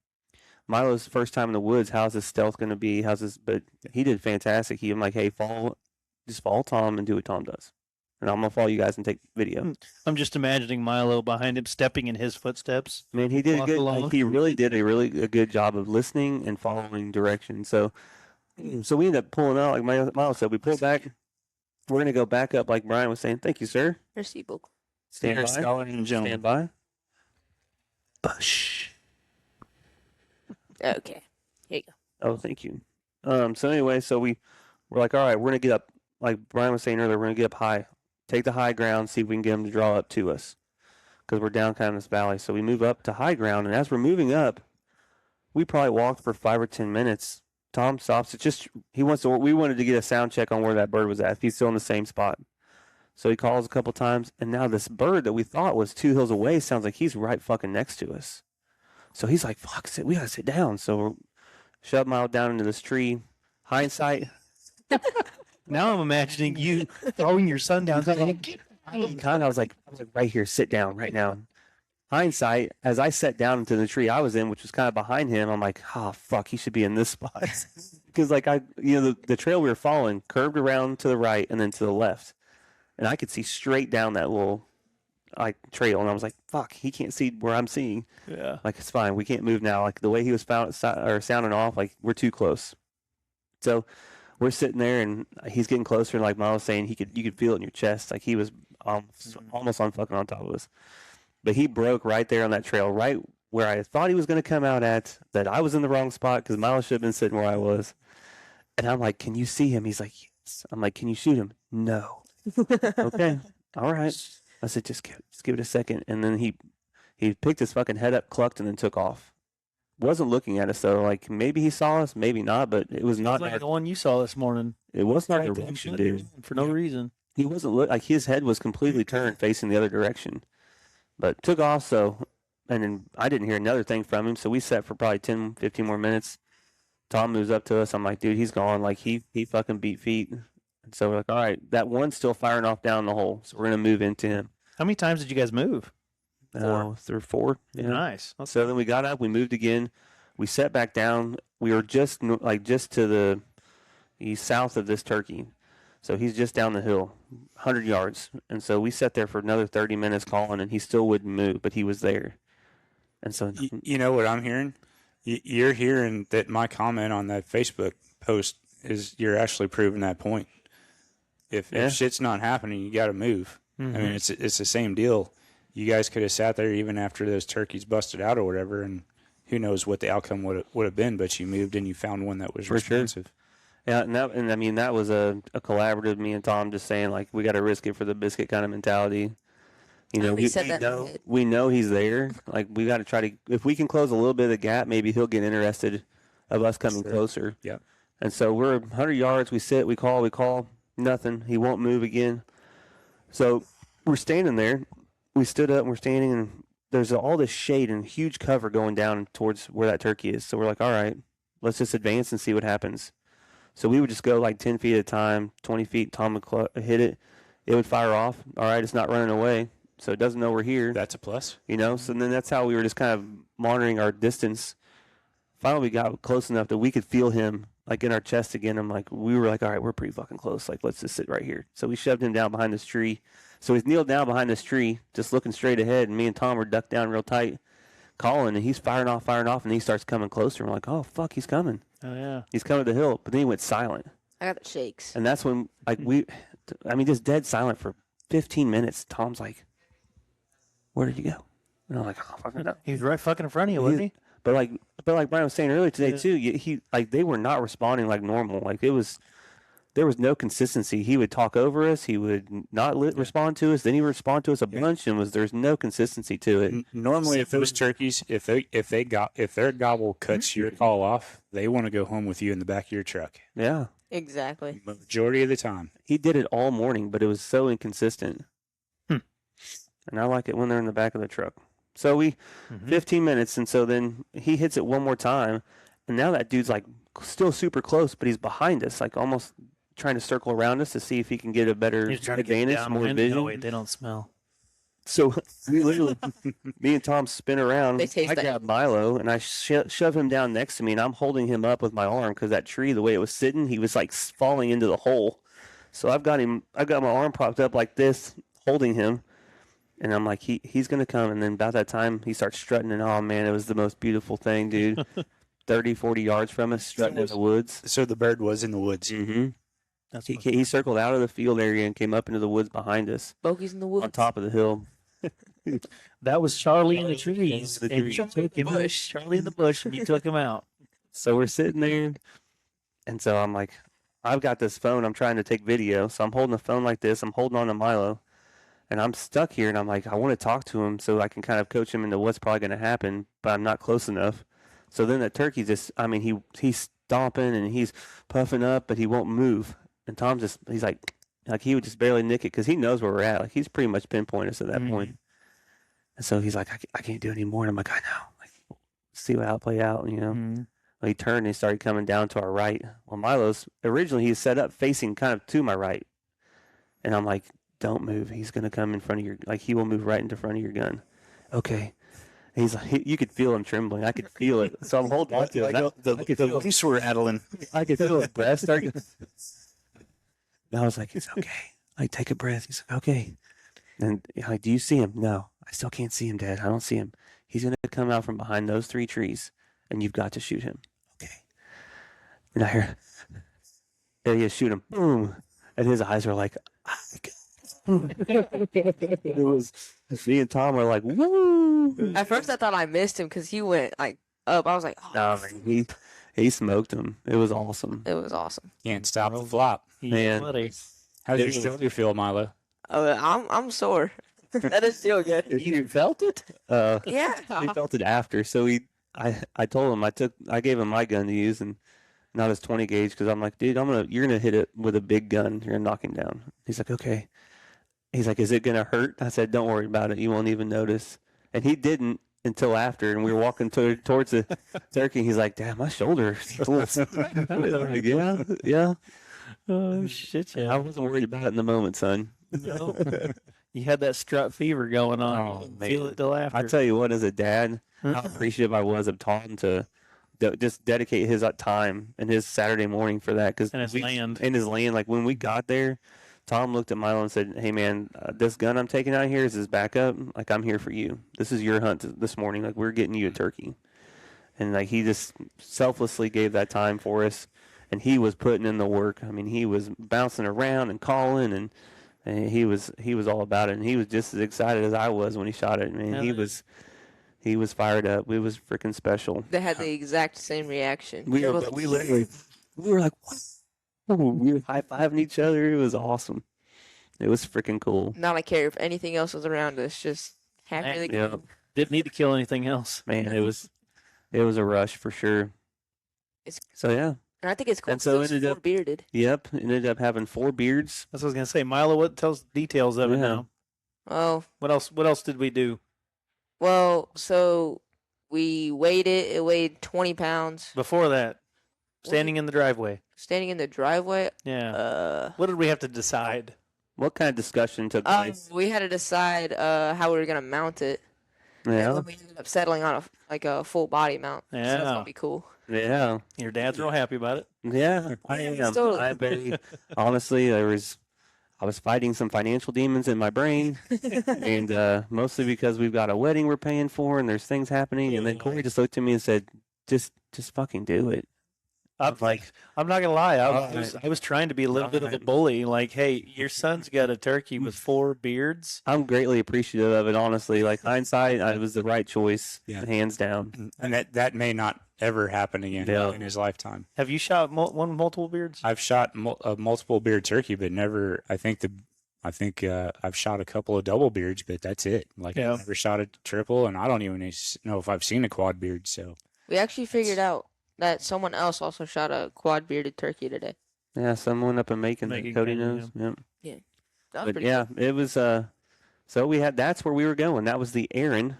Milo's first time in the woods. How's his stealth going to be? But he did fantastic. I'm like, hey, just follow Tom and do what Tom does. And I'm going to follow you guys and take video. I'm just imagining Milo behind him stepping in his footsteps. Man, he did a good, like, he really did a good job of listening and following direction. So we ended up pulling out, like Milo said, we pulled back. We're going to go back up, like Brian was saying. Thank you, sir. Merci beaucoup. Stand by. Scholar and gentleman. Stand by. Bush. Okay. Here you go. Oh, thank you. So anyway, so we're like, all right, we're going to get up, like Brian was saying earlier, we're going to get up high. Take the high ground, see if we can get them to draw up to us, because we're down kind of this valley. So we move up to high ground, and as we're moving up, we probably walked for 5 or 10 minutes. Tom stops. We wanted to get a sound check on where that bird was at, if he's still in the same spot. So he calls a couple times, and now this bird that we thought was 2 hills away sounds like he's right fucking next to us. So he's like, fuck, we got to sit down. So we're shoved Milo down into this tree. Hindsight. Now I'm imagining you throwing your son down. I was like, right here, sit down right now. Hindsight, as I sat down into the tree I was in, which was kind of behind him, I'm like, oh, fuck, he should be in this spot. Because, like, the trail we were following curved around to the right and then to the left. And I could see straight down that little, like, trail. And I was like, fuck, he can't see where I'm seeing. Yeah. Like, it's fine. We can't move now. Like, the way he was sounding off, like, we're too close. So we're sitting there, and he's getting closer, and like Milo was saying, you could feel it in your chest, like he was almost on fucking on top of us. But he broke right there on that trail, right where I thought he was going to come out at. That I was in the wrong spot because Milo should have been sitting where I was. And I'm like, "Can you see him?" He's like, "Yes." I'm like, "Can you shoot him?" No. Okay, all right. I said, "Just give it a second." And then he picked his fucking head up, clucked, and then took off. Wasn't looking at us though. Like maybe he saw us, maybe not. But it was not like the one you saw this morning. It was not direction, dude. For no reason. He wasn't like his head was completely turned, facing the other direction. But took off. So, and then I didn't hear another thing from him. So we sat for probably 10, 15 more minutes. Tom moves up to us. I'm like, dude, he's gone. Like he fucking beat feet. And so we're like, all right, that one's still firing off down the hole. So we're gonna move into him. How many times did you guys move? 4. Yeah. Nice. Okay. So then we got up, we moved again, we sat back down. We were just to the south of this turkey. So he's just down the hill, 100 yards. And so we sat there for another 30 minutes calling, and he still wouldn't move, but he was there. And so you know what I'm hearing? You're hearing that my comment on that Facebook post is you're actually proving that point. If shit's not happening, you got to move. Mm-hmm. I mean, it's the same deal. You guys could have sat there even after those turkeys busted out or whatever, and who knows what the outcome would have been. But you moved and you found one that was responsive. Sure. Yeah, and I mean that was a collaborative. Me and Tom just saying like we got to risk it for the biscuit kind of mentality. You know, we know he's there. Like we got to try to, if we can close a little bit of the gap, maybe he'll get interested of us coming closer. Yeah. And so we're 100 yards. We sit. We call. Nothing. He won't move again. So we're standing there. We stood up and we're standing, and there's all this shade and huge cover going down towards where that turkey is. So we're like, all right, let's just advance and see what happens. So we would just go like 10 feet at a time, 20 feet. Tom would hit it. It would fire off. All right, it's not running away, so it doesn't know we're here. That's a plus. You know, so then that's how we were just kind of monitoring our distance. Finally, we got close enough that we could feel him like in our chest again. We were like, all right, we're pretty fucking close. Like, let's just sit right here. So we shoved him down behind this tree. So he's kneeled down behind this tree, just looking straight ahead, and me and Tom were ducked down real tight, calling, and he's firing off, and he starts coming closer. We're like, oh, fuck, he's coming. Oh, yeah. He's coming to the hill, but then he went silent. I got the shakes. And that's when, like, just dead silent for 15 minutes. Tom's like, where did you go? And I'm like, oh, fucking no. He was right fucking in front of you, wasn't he? But like Brian was saying earlier today too, they were not responding like normal. Like there was no consistency. He would talk over us. He would not respond to us. Then he would respond to us a bunch, and there's no consistency to it. Normally, if those turkeys, if their gobble cuts your call off, they want to go home with you in the back of your truck. Yeah, Exactly. Majority of the time. he did it all morning, but it was so inconsistent. And I like it when they're in the back of the truck. So 15 minutes, and so then he hits it one more time, and now that dude's like still super close, but he's behind us, like almost trying to circle around us to see if he can get a better advantage, more vision. No, wait, they don't smell. So we literally, me and Tom spin around. They taste I grab Milo and I shove him down next to me, and I'm holding him up with my arm because that tree, the way it was sitting, he was like falling into the hole. So I've got my arm propped up like this, holding him. And I'm like, he's going to come. And then about that time, he starts strutting. And, oh, man, it was the most beautiful thing, dude. 30, 40 yards from us, strutting in the woods. So the bird was in the woods. Mm-hmm. He circled out of the field area and came up into the woods behind us. Bokies in the woods. On top of the hill. That was Charlie in the trees. The And trees. you took him out. Charlie in the bush, and you took him out. So we're sitting there. And so I'm like, I've got this phone. I'm trying to take video. So I'm holding the phone like this. I'm holding on to Milo. And I'm stuck here, and I'm like, I want to talk to him so I can kind of coach him into what's probably going to happen, but I'm not close enough. So then that turkey he's stomping and he's puffing up, but he won't move. And Tom he's like he would just barely nick it because he knows where we're at. Like he's pretty much pinpointed us at that point. And so he's like, I can't do it anymore. And I'm like, I know. Like, see how it play out, you know. Well, he turned and he started coming down to our right. Well, Milo's originally he's set up facing kind of to my right, and I'm like, don't move. He's going to come in front of he will move right into front of your gun. Okay. And he's like, you could feel him trembling. I could feel it. So I'm holding on to it. The police were rattling. I could feel his breath start. And I was like, it's okay. Like, take a breath. He's like, okay. And like, do you see him? No, I still can't see him, Dad. I don't see him. He's going to come out from behind those 3 trees, and you've got to shoot him. Okay. And I hear, there he is, shoot him. Boom. And his eyes are like, it was me and Tom were like, woo. At first, I thought I missed him because he went like up. I was like, oh. No, man, he smoked him. It was awesome. It was awesome. Can't stop the flop. Man. How did you feel, Milo? I'm sore. That is still good. You felt it? Yeah. He felt it after. So I told him I gave him my gun to use and not his 20 gauge because I'm like, dude, you're gonna hit it with a big gun. You're gonna knock him down. He's like, okay. He's like, is it gonna hurt? I said, don't worry about it. You won't even notice. And he didn't until after, and we were walking towards the turkey. He's like, damn, my shoulder. Like, yeah. Oh, shit, yeah. I wasn't worried about it in the moment, son. No. You had that strut fever going on. Oh, man. Feel it till after. I tell you what, as a dad, how appreciative I was of Tom to just dedicate his time and his Saturday morning for that. And his land. Like when we got there, Tom looked at Milo and said, hey, man, this gun I'm taking out here is his backup. Like, I'm here for you. This is your hunt this morning. Like, we're getting you a turkey. And, like, he just selflessly gave that time for us. And he was putting in the work. I mean, he was bouncing around and calling, and he was all about it. And he was just as excited as I was when he shot it. Man, he was fired up. It was freaking special. They had the exact same reaction. We were like, what? We were high-fiving each other. It was awesome. It was freaking cool. Not I care if anything else was around us. Just happy to go. Didn't need to kill anything else. Man, it was a rush for sure. So yeah. And I think it's cool. And so it's ended up bearded. Yep, ended up having 4 beards. That's what I was gonna say. Milo, what tells details of it now? Oh. What else did we do? Well, so we weighed it. It weighed 20 pounds. Before that, standing in the driveway. Standing in the driveway. Yeah. What did we have to decide? What kind of discussion took place? We had to decide how we were gonna mount it. Yeah. And we ended up settling on a full body mount. Yeah. So that's gonna be cool. Yeah. Your dad's real happy about it. Yeah, I am. Totally. I very honestly, I was fighting some financial demons in my brain, and mostly because we've got a wedding we're paying for, and there's things happening. And then Corey just looked at me and said, "Just fucking do it." I'm like, I'm not gonna lie. Alright. I was trying to be a little bit of a bully. Like, hey, your son's got a turkey with 4 beards. I'm greatly appreciative of it, honestly. Like hindsight, it was the right choice, Yeah. hands down. And that may not ever happen again Yeah. in his lifetime. Have you shot multiple beards? I've shot a multiple beard turkey, but never. I think I've shot a couple of double beards, but that's it. Like Yeah. I've never shot a triple, and I don't even know if I've seen a quad beard. So We actually figured out that someone else also shot a quad bearded turkey today. Yeah, someone up in Macon that Macon Cody County, knows. Yep. That was But pretty yeah, cool. it was. So we had. That's where we were going. That was the errand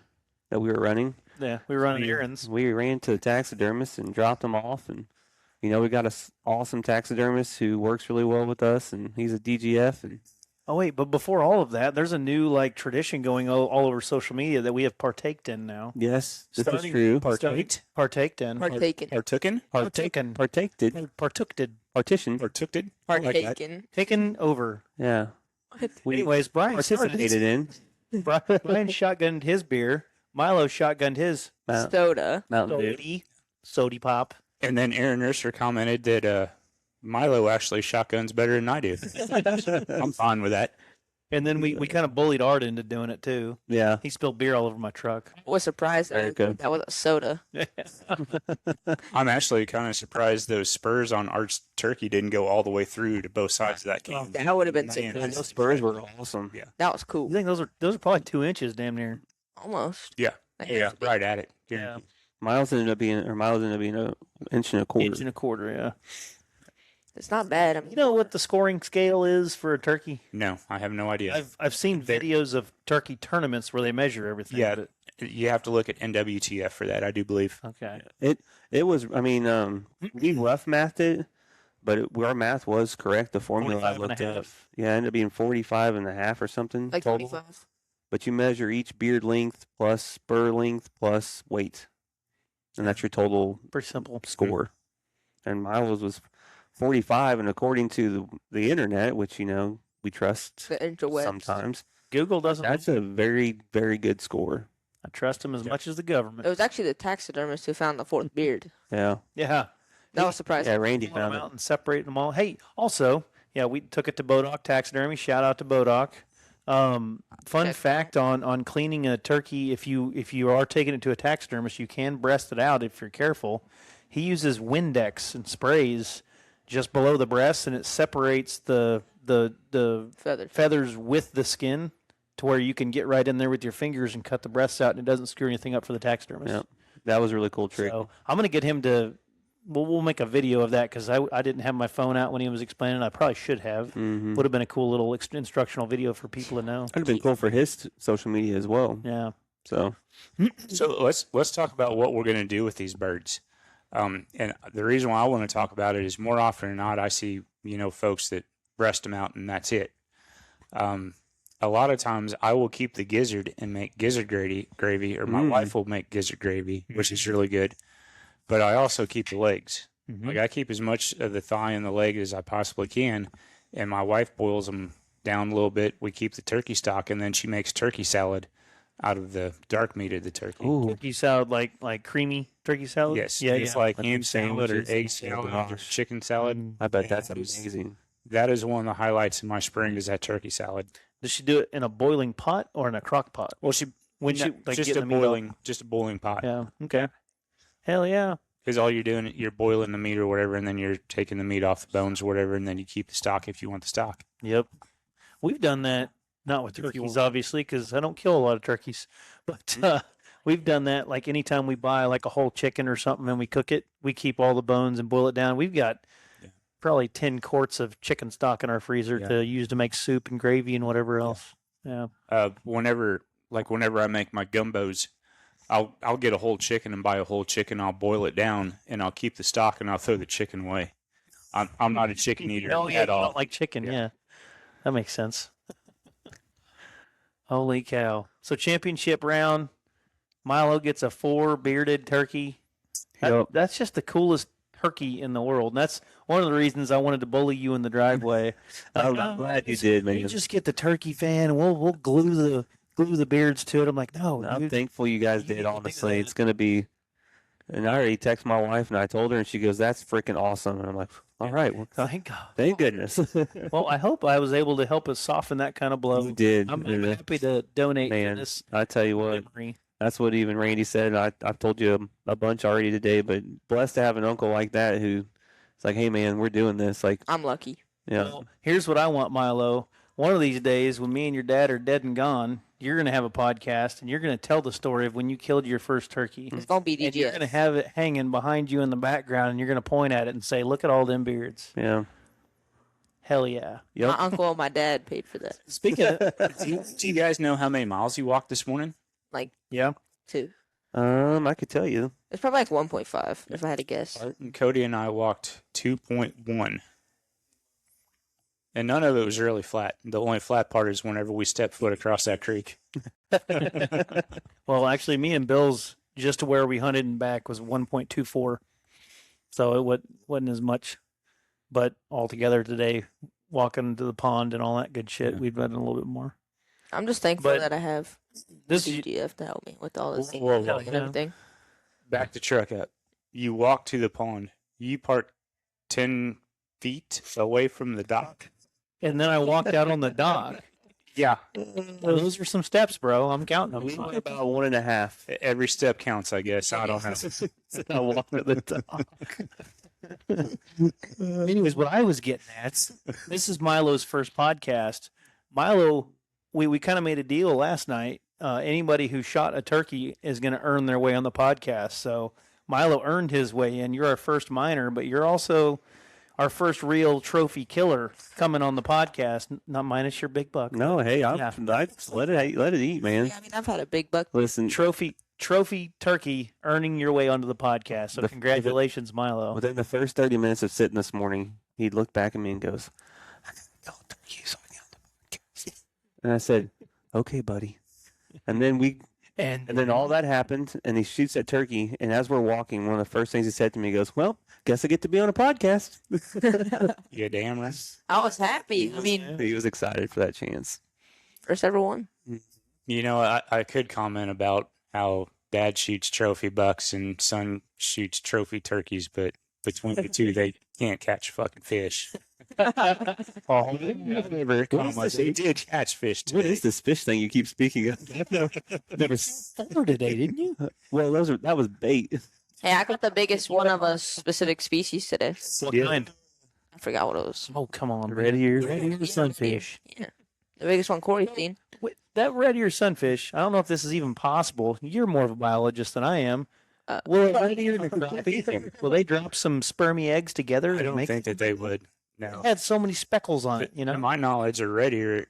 that we were running. Yeah, we were running errands. We ran to the taxidermist and dropped him off, and we got a awesome taxidermist who works really well with us, and he's a DGF. And Oh wait, but before all of that, there's a new like tradition going all over social media that we have partaked in now. yes, this is Starting- true. partaked, Partaked in. Partaken. partooken, Partaken. Partaked, Partooked. partitioned. partooked. I like that. Partaken. Taken over. Yeah, we Anyways, Brian participated in Brian shotgunned his beer. Milo shotgunned his Soda. Mountain Dew. sody pop. And then Aaron Nurser commented that Milo actually shotguns better than I do. I'm fine with that. And then we kind of bullied Art into doing it too. Yeah, He spilled beer all over my truck. I was surprised Very that, good. that was a soda. I'm actually kind of surprised those spurs on Art's turkey didn't go all the way through to both sides of that can. That would have been sick. Man, and those spurs were awesome. Yeah. That was cool. You think those are probably 2 inches, damn near. Almost. Yeah. Like, Yeah, right at it. Yeah. Miles ended up being an inch and a quarter. Inch and a quarter. Yeah. It's not bad. I mean, You know what the scoring scale is for a turkey? No, I have no idea. I've seen videos of turkey tournaments where they measure everything. Yeah. but- You have to look at NWTF for that, I do believe. okay. It was. I mean, we rough mathed it, but our math was correct. The formula I 45 and a looked at, half. yeah, it ended up being 45 and a half or something like total. 25. But you measure each beard length plus spur length plus weight, and that's your total Pretty simple. score. And Milo's was 45, and according to the internet, which we trust The interwebs. sometimes, Google doesn't. that's a very, very good score. I trust them as much as the It government. was actually the taxidermist who found the fourth beard. Yeah, Yeah. That was surprising. yeah. Randy Pull them found out it. and separate them all. Hey, also, yeah, we took it to Bodoc Taxidermy. Shout out to Bodoc. Fun Check. fact on cleaning a turkey: if you are taking it to a taxidermist, you can breast it out if you're careful. He uses Windex and sprays just below the breast, and it separates the Feathers. feathers with the skin to where you can get right in there with your fingers and cut the breasts out, and it doesn't screw anything up for the taxidermist. Yeah, that was a really cool trick. So I'm gonna get him to. We'll make a video of that because I didn't have my phone out when he was explaining. I probably should have. Mm-hmm. Would have been a cool little instructional video for people to know. That'd have been cool for his social media as well. Yeah. So So let's talk about what we're going to do with these birds. And the reason why I want to talk about it is more often than not, I see folks that breast them out and that's it. A lot of times I will keep the gizzard and make gizzard gravy, or my wife will make gizzard gravy, which is really good. But I also keep the legs. Like I keep as much of the thigh and the leg as I possibly can, and my wife boils them down a little bit. We keep the turkey stock, and then she makes turkey salad out of the dark meat of the turkey. Turkey salad, like creamy turkey salad. Yes, Yeah. it's Yeah. like Like ham salad or sandwiches. egg salad or chicken salad. I bet that's amazing. That is one of the highlights in my spring is that turkey salad. Does she do it in a boiling pot or in a crock pot? Well, she When she like just getting a the meat boiling pot. Yeah. Okay. Hell yeah. Because all you're doing, you're boiling the meat or whatever, and then you're taking the meat off the bones or whatever, and then you keep the stock if you want the stock. Yep. We've done that, not with turkeys, obviously, because I don't kill a lot of turkeys. But we've done that, like anytime we buy like a whole chicken or something and we cook it, we keep all the bones and boil it down. We've got probably 10 quarts of chicken stock in our freezer to use to make soup and gravy and whatever else. Yeah. Whenever I make my gumbos, I'll get a whole chicken and buy a whole chicken. I'll boil it down and I'll keep the stock and I'll throw the chicken away. I'm not a chicken eater Oh, yeah, at you all. don't like chicken. Yeah. That makes sense. Holy cow. So championship round, Milo gets a 4 bearded turkey. Yep. That's just the coolest turkey in the world. And that's one of the reasons I wanted to bully you in the driveway. I'm glad you did, man. You just get the turkey fan and we'll glue the beards to it. I'm like, no, I'm dude. thankful you guys You did. need to do Honestly, that. it's gonna be And I already texted my wife, and I told her, and she goes, "That's freaking awesome." And I'm like, "All right, well, Thank God. thank goodness." Well, I hope I was able to help us soften that kind of blow. You did. I'm happy to donate to Man, this I tell you what, memory. that's what even Randy said. I've told you a bunch already today, but blessed to have an uncle like that who, it's like, hey man, we're doing this. Like, I'm lucky. yeah, Well, here's what I want, Milo. One of these days, when me and your dad are dead and gone, you're going to have a podcast, and you're going to tell the story of when you killed your first turkey. It's gonna be And you're DGF. going to have it hanging behind you in the background, and you're going to point at it and say, "Look at all them beards." yeah, Hell yeah. yep. My uncle and my dad paid for that. Speaking of, Do you guys know how many miles you walked this morning? Like yeah, 2. I could tell you. It's probably like 1.5 if I had to guess. Art and Cody and I walked 2.1. And none of it was really flat. The only flat part is whenever we step foot across that creek. well, actually, me and Bill's just to where we hunted and back was 1.24, so it wasn't as much. But altogether today, walking to the pond and all that good shit, we've done a little bit more. I'm just thankful But that I have This DGF to help me with all this Whoa, whoa, and everything. Back the truck up. You walk to the pond. You park 10 feet away from the dock. and then I walked out on the dock. Yeah. Those are some steps, bro. I'm counting them. We went about 1.5. Every step counts, I guess. I don't know. I walked at the dock. Anyways, what I was getting at, this is Milo's first podcast. Milo, we kind of made a deal last night. Anybody who shot a turkey is going to earn their way on the podcast. So Milo earned his way in. You're our first miner, but you're also our first real trophy killer coming on the podcast, not minus your big buck. No, hey, Yeah. I let it eat, man. Yeah, I mean, I've had a big buck. Listen, Trophy turkey earning your way onto the podcast. So congratulations, Milo. within the first 30 minutes of sitting this morning, he looked back at me and goes, "I gotta go turkey so I can get on the podcast." And I said, "Okay, buddy." And then all that happened, and he shoots that turkey. And as we're walking, one of the first things he said to me goes, "Well, guess I get to be on a podcast." Yeah, damn right. I was happy. I mean, He was excited for that chance. first ever one. You know, I could comment about how dad shoots trophy bucks and son shoots trophy turkeys, but between the two, they can't catch fucking fish. Oh, never they did catch fish What today. is this fish thing you keep speaking of? I've never seen today, didn't you? Well, that was bait. Hey, I got the biggest one of a specific species today. What Yeah. kind? I forgot what it was. Oh, come on. Red ears. Red ear sunfish. Yeah. The biggest one Corey's seen. Wait, that red ear sunfish, I don't know if this is even possible. You're more of a biologist than I am. Will a red ear and a crappie, will they drop some spermy eggs together? I and don't make think that they would. No. It had so many speckles on it, you To know? my knowledge, a red ear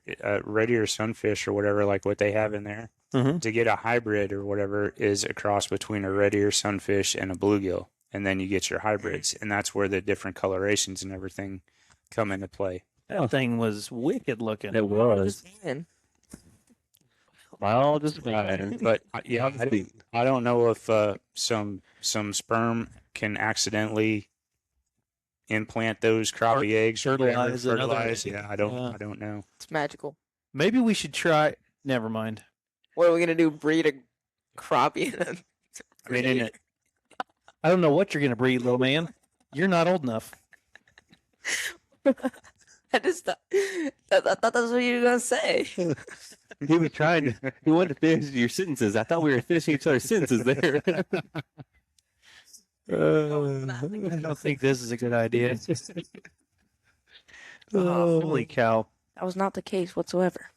sunfish or whatever, like what they have in there, Mhm. to get a hybrid or whatever is a cross between a red ear sunfish and a bluegill, and then you get your hybrids, and that's where the different colorations and everything come into play. That thing was wicked looking. It was. Man, Biologist Brian. But yeah, I don't know if some sperm can accidentally implant those crappie eggs or whatever, fertilize another fertilize. egg. Yeah, I Yeah. don't know. it's magical. Maybe we should try. Never mind. What are we gonna do? Breed a crappie? And I mean, in it, I don't know what you're going to breed, little man. You're not old enough. I just thought, I thought that's what you were gonna say. He was trying to, he wanted to finish your sentences. I thought we were finishing each other's sentences there. I don't think this is a good idea. Holy cow. That was not the case whatsoever.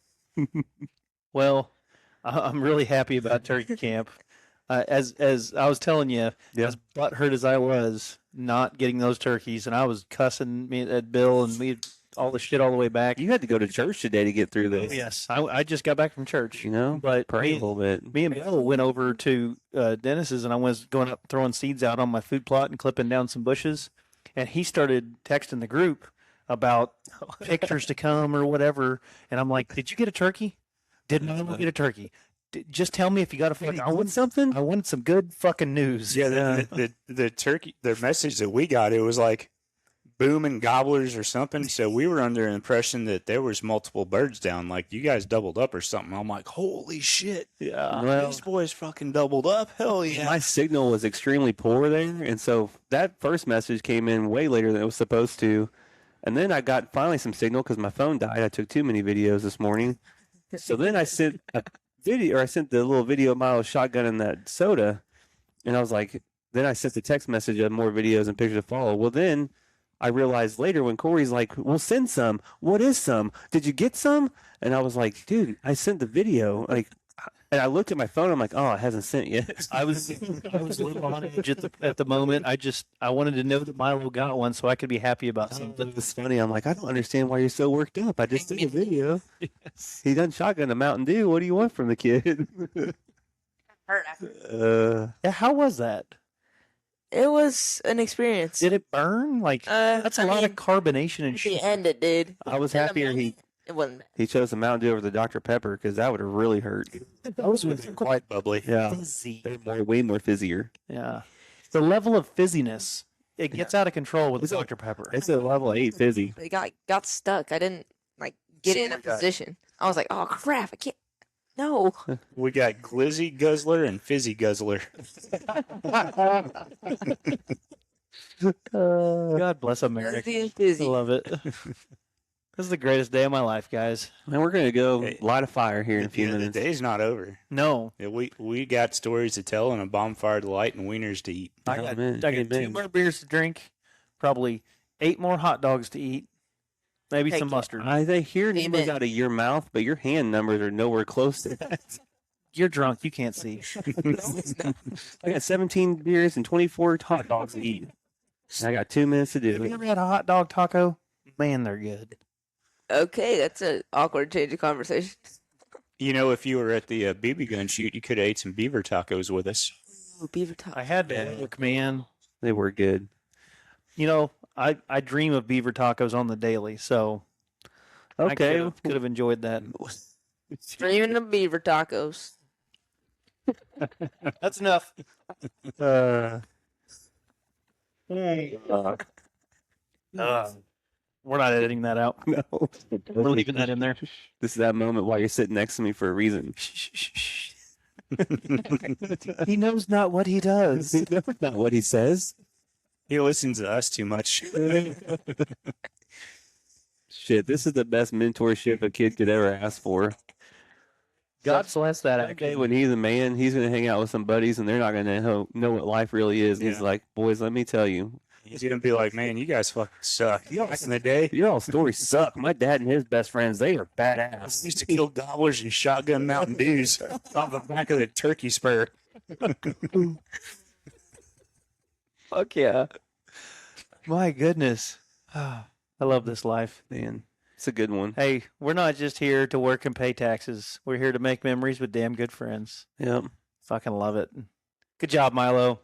Well, I'm really happy about turkey camp. As I was telling you, Yeah. as butthurt as I was not getting those turkeys, and I was cussing me at Bill and me all the shit all the way back. You had to go to church today to get through this. Yes, I just got back from church. You know, But pray a me, little bit. me and Bill went over to Dennis's, and I was going up throwing seeds out on my food plot and clipping down some bushes, and he started texting the group about pictures to come or whatever, and I'm like, "Did you get a turkey? Did Milo get a turkey? Just tell me if you got a fucking. I want something. I wanted some good fucking news." yeah, the turkey, the message that we got, it was like, booming gobblers or something. So we were under the impression that there was multiple birds down. Like you guys doubled up or something. I'm like, holy shit. Yeah. Well, These boys fucking doubled up. Hell yeah. my signal was extremely poor there, and so that first message came in way later than it was supposed to. And then I got finally some signal because my phone died. I took too many videos this morning. So then I sent a video, or I sent the little video of Milo shotgunning that soda, and I was like, then I sent the text message of more videos and pictures to follow. Well, then I realized later when Corey's like, "Well, send some. What is some? Did you get some?" And I was like, "Dude, I sent the video." Like, and I looked at my phone. I'm like, "Oh, it hasn't sent yet." I was a little on edge at the moment. I wanted to know that Milo got one so I could be happy about something. It was funny. I'm like, I don't understand why you're so worked up. I just did a video. Yes. He done shotgun a Mountain Dew. What do you want from the kid? Yeah, how was that? It was an experience. Did it burn? Like that's a lot of carbonation and At shit. the end, it did. I was In the happier moment, it wasn't bad. he chose the Mountain Dew over the Dr. Pepper because that would have really hurt. Those were quite bubbly. Yeah, Fizzy. they're way more fizzier. Yeah. The level of fizziness, it gets out of control with It's a- Dr. Pepper. It's a level 8 fizzy. It got stuck. I didn't like get in a position. I was like, oh crap, I can't. No. We got Glizzy Guzzler and Fizzy Guzzler. God bless America. Fizzy and I fizzy. love it. This is the greatest day of my life, guys. Man, we're gonna go Hey, light a fire here in a few The minutes. day's not over. No. Yeah, we got stories to tell and a bonfire to light and wieners to eat. I got Amen. 2 Amen. more beers to drink, probably 8 more hot dogs to eat, maybe Heck some yeah. mustard. They hear numbers Amen. out of your mouth, but your hand numbers are nowhere close to that. You're drunk. You can't see. I got 17 beers and 24 hot dogs to eat. And I got 2 minutes to do Have you it. ever had a hot dog taco? Man, they're good. Okay, that's an awkward change of conversation. You know, if you were at the BB gun shoot, you could have ate some beaver tacos with us. Ooh, beaver top. I had to look, man. They were good. You know, I dream of beaver tacos on the daily, so Okay. I could have enjoyed that. Dreaming of beaver tacos. That's enough. We're not editing that out. No. We're leaving that in there. This is that moment while you're sitting next to me for a reason. He knows not what he does. That's not what he says. He listens to us too much. Shit, this is the best mentorship a kid could ever ask for. God bless that. That day when he's a man, he's going to hang out with some buddies and they're not going to know what life really is. He's Yeah. like, boys, let me tell you. He's gonna be like, man, you guys fucking suck. Back in the day, Your all stories suck. My dad and his best friends, they are I badass. used to kill gobblers and shotgun Mountain Dews off the back of the turkey spur. Fuck yeah. My goodness. I love this life. Man, it's a good one. Hey, we're not just here to work and pay taxes. We're here to make memories with damn good friends. Yep. Fucking love it. Good job, Milo.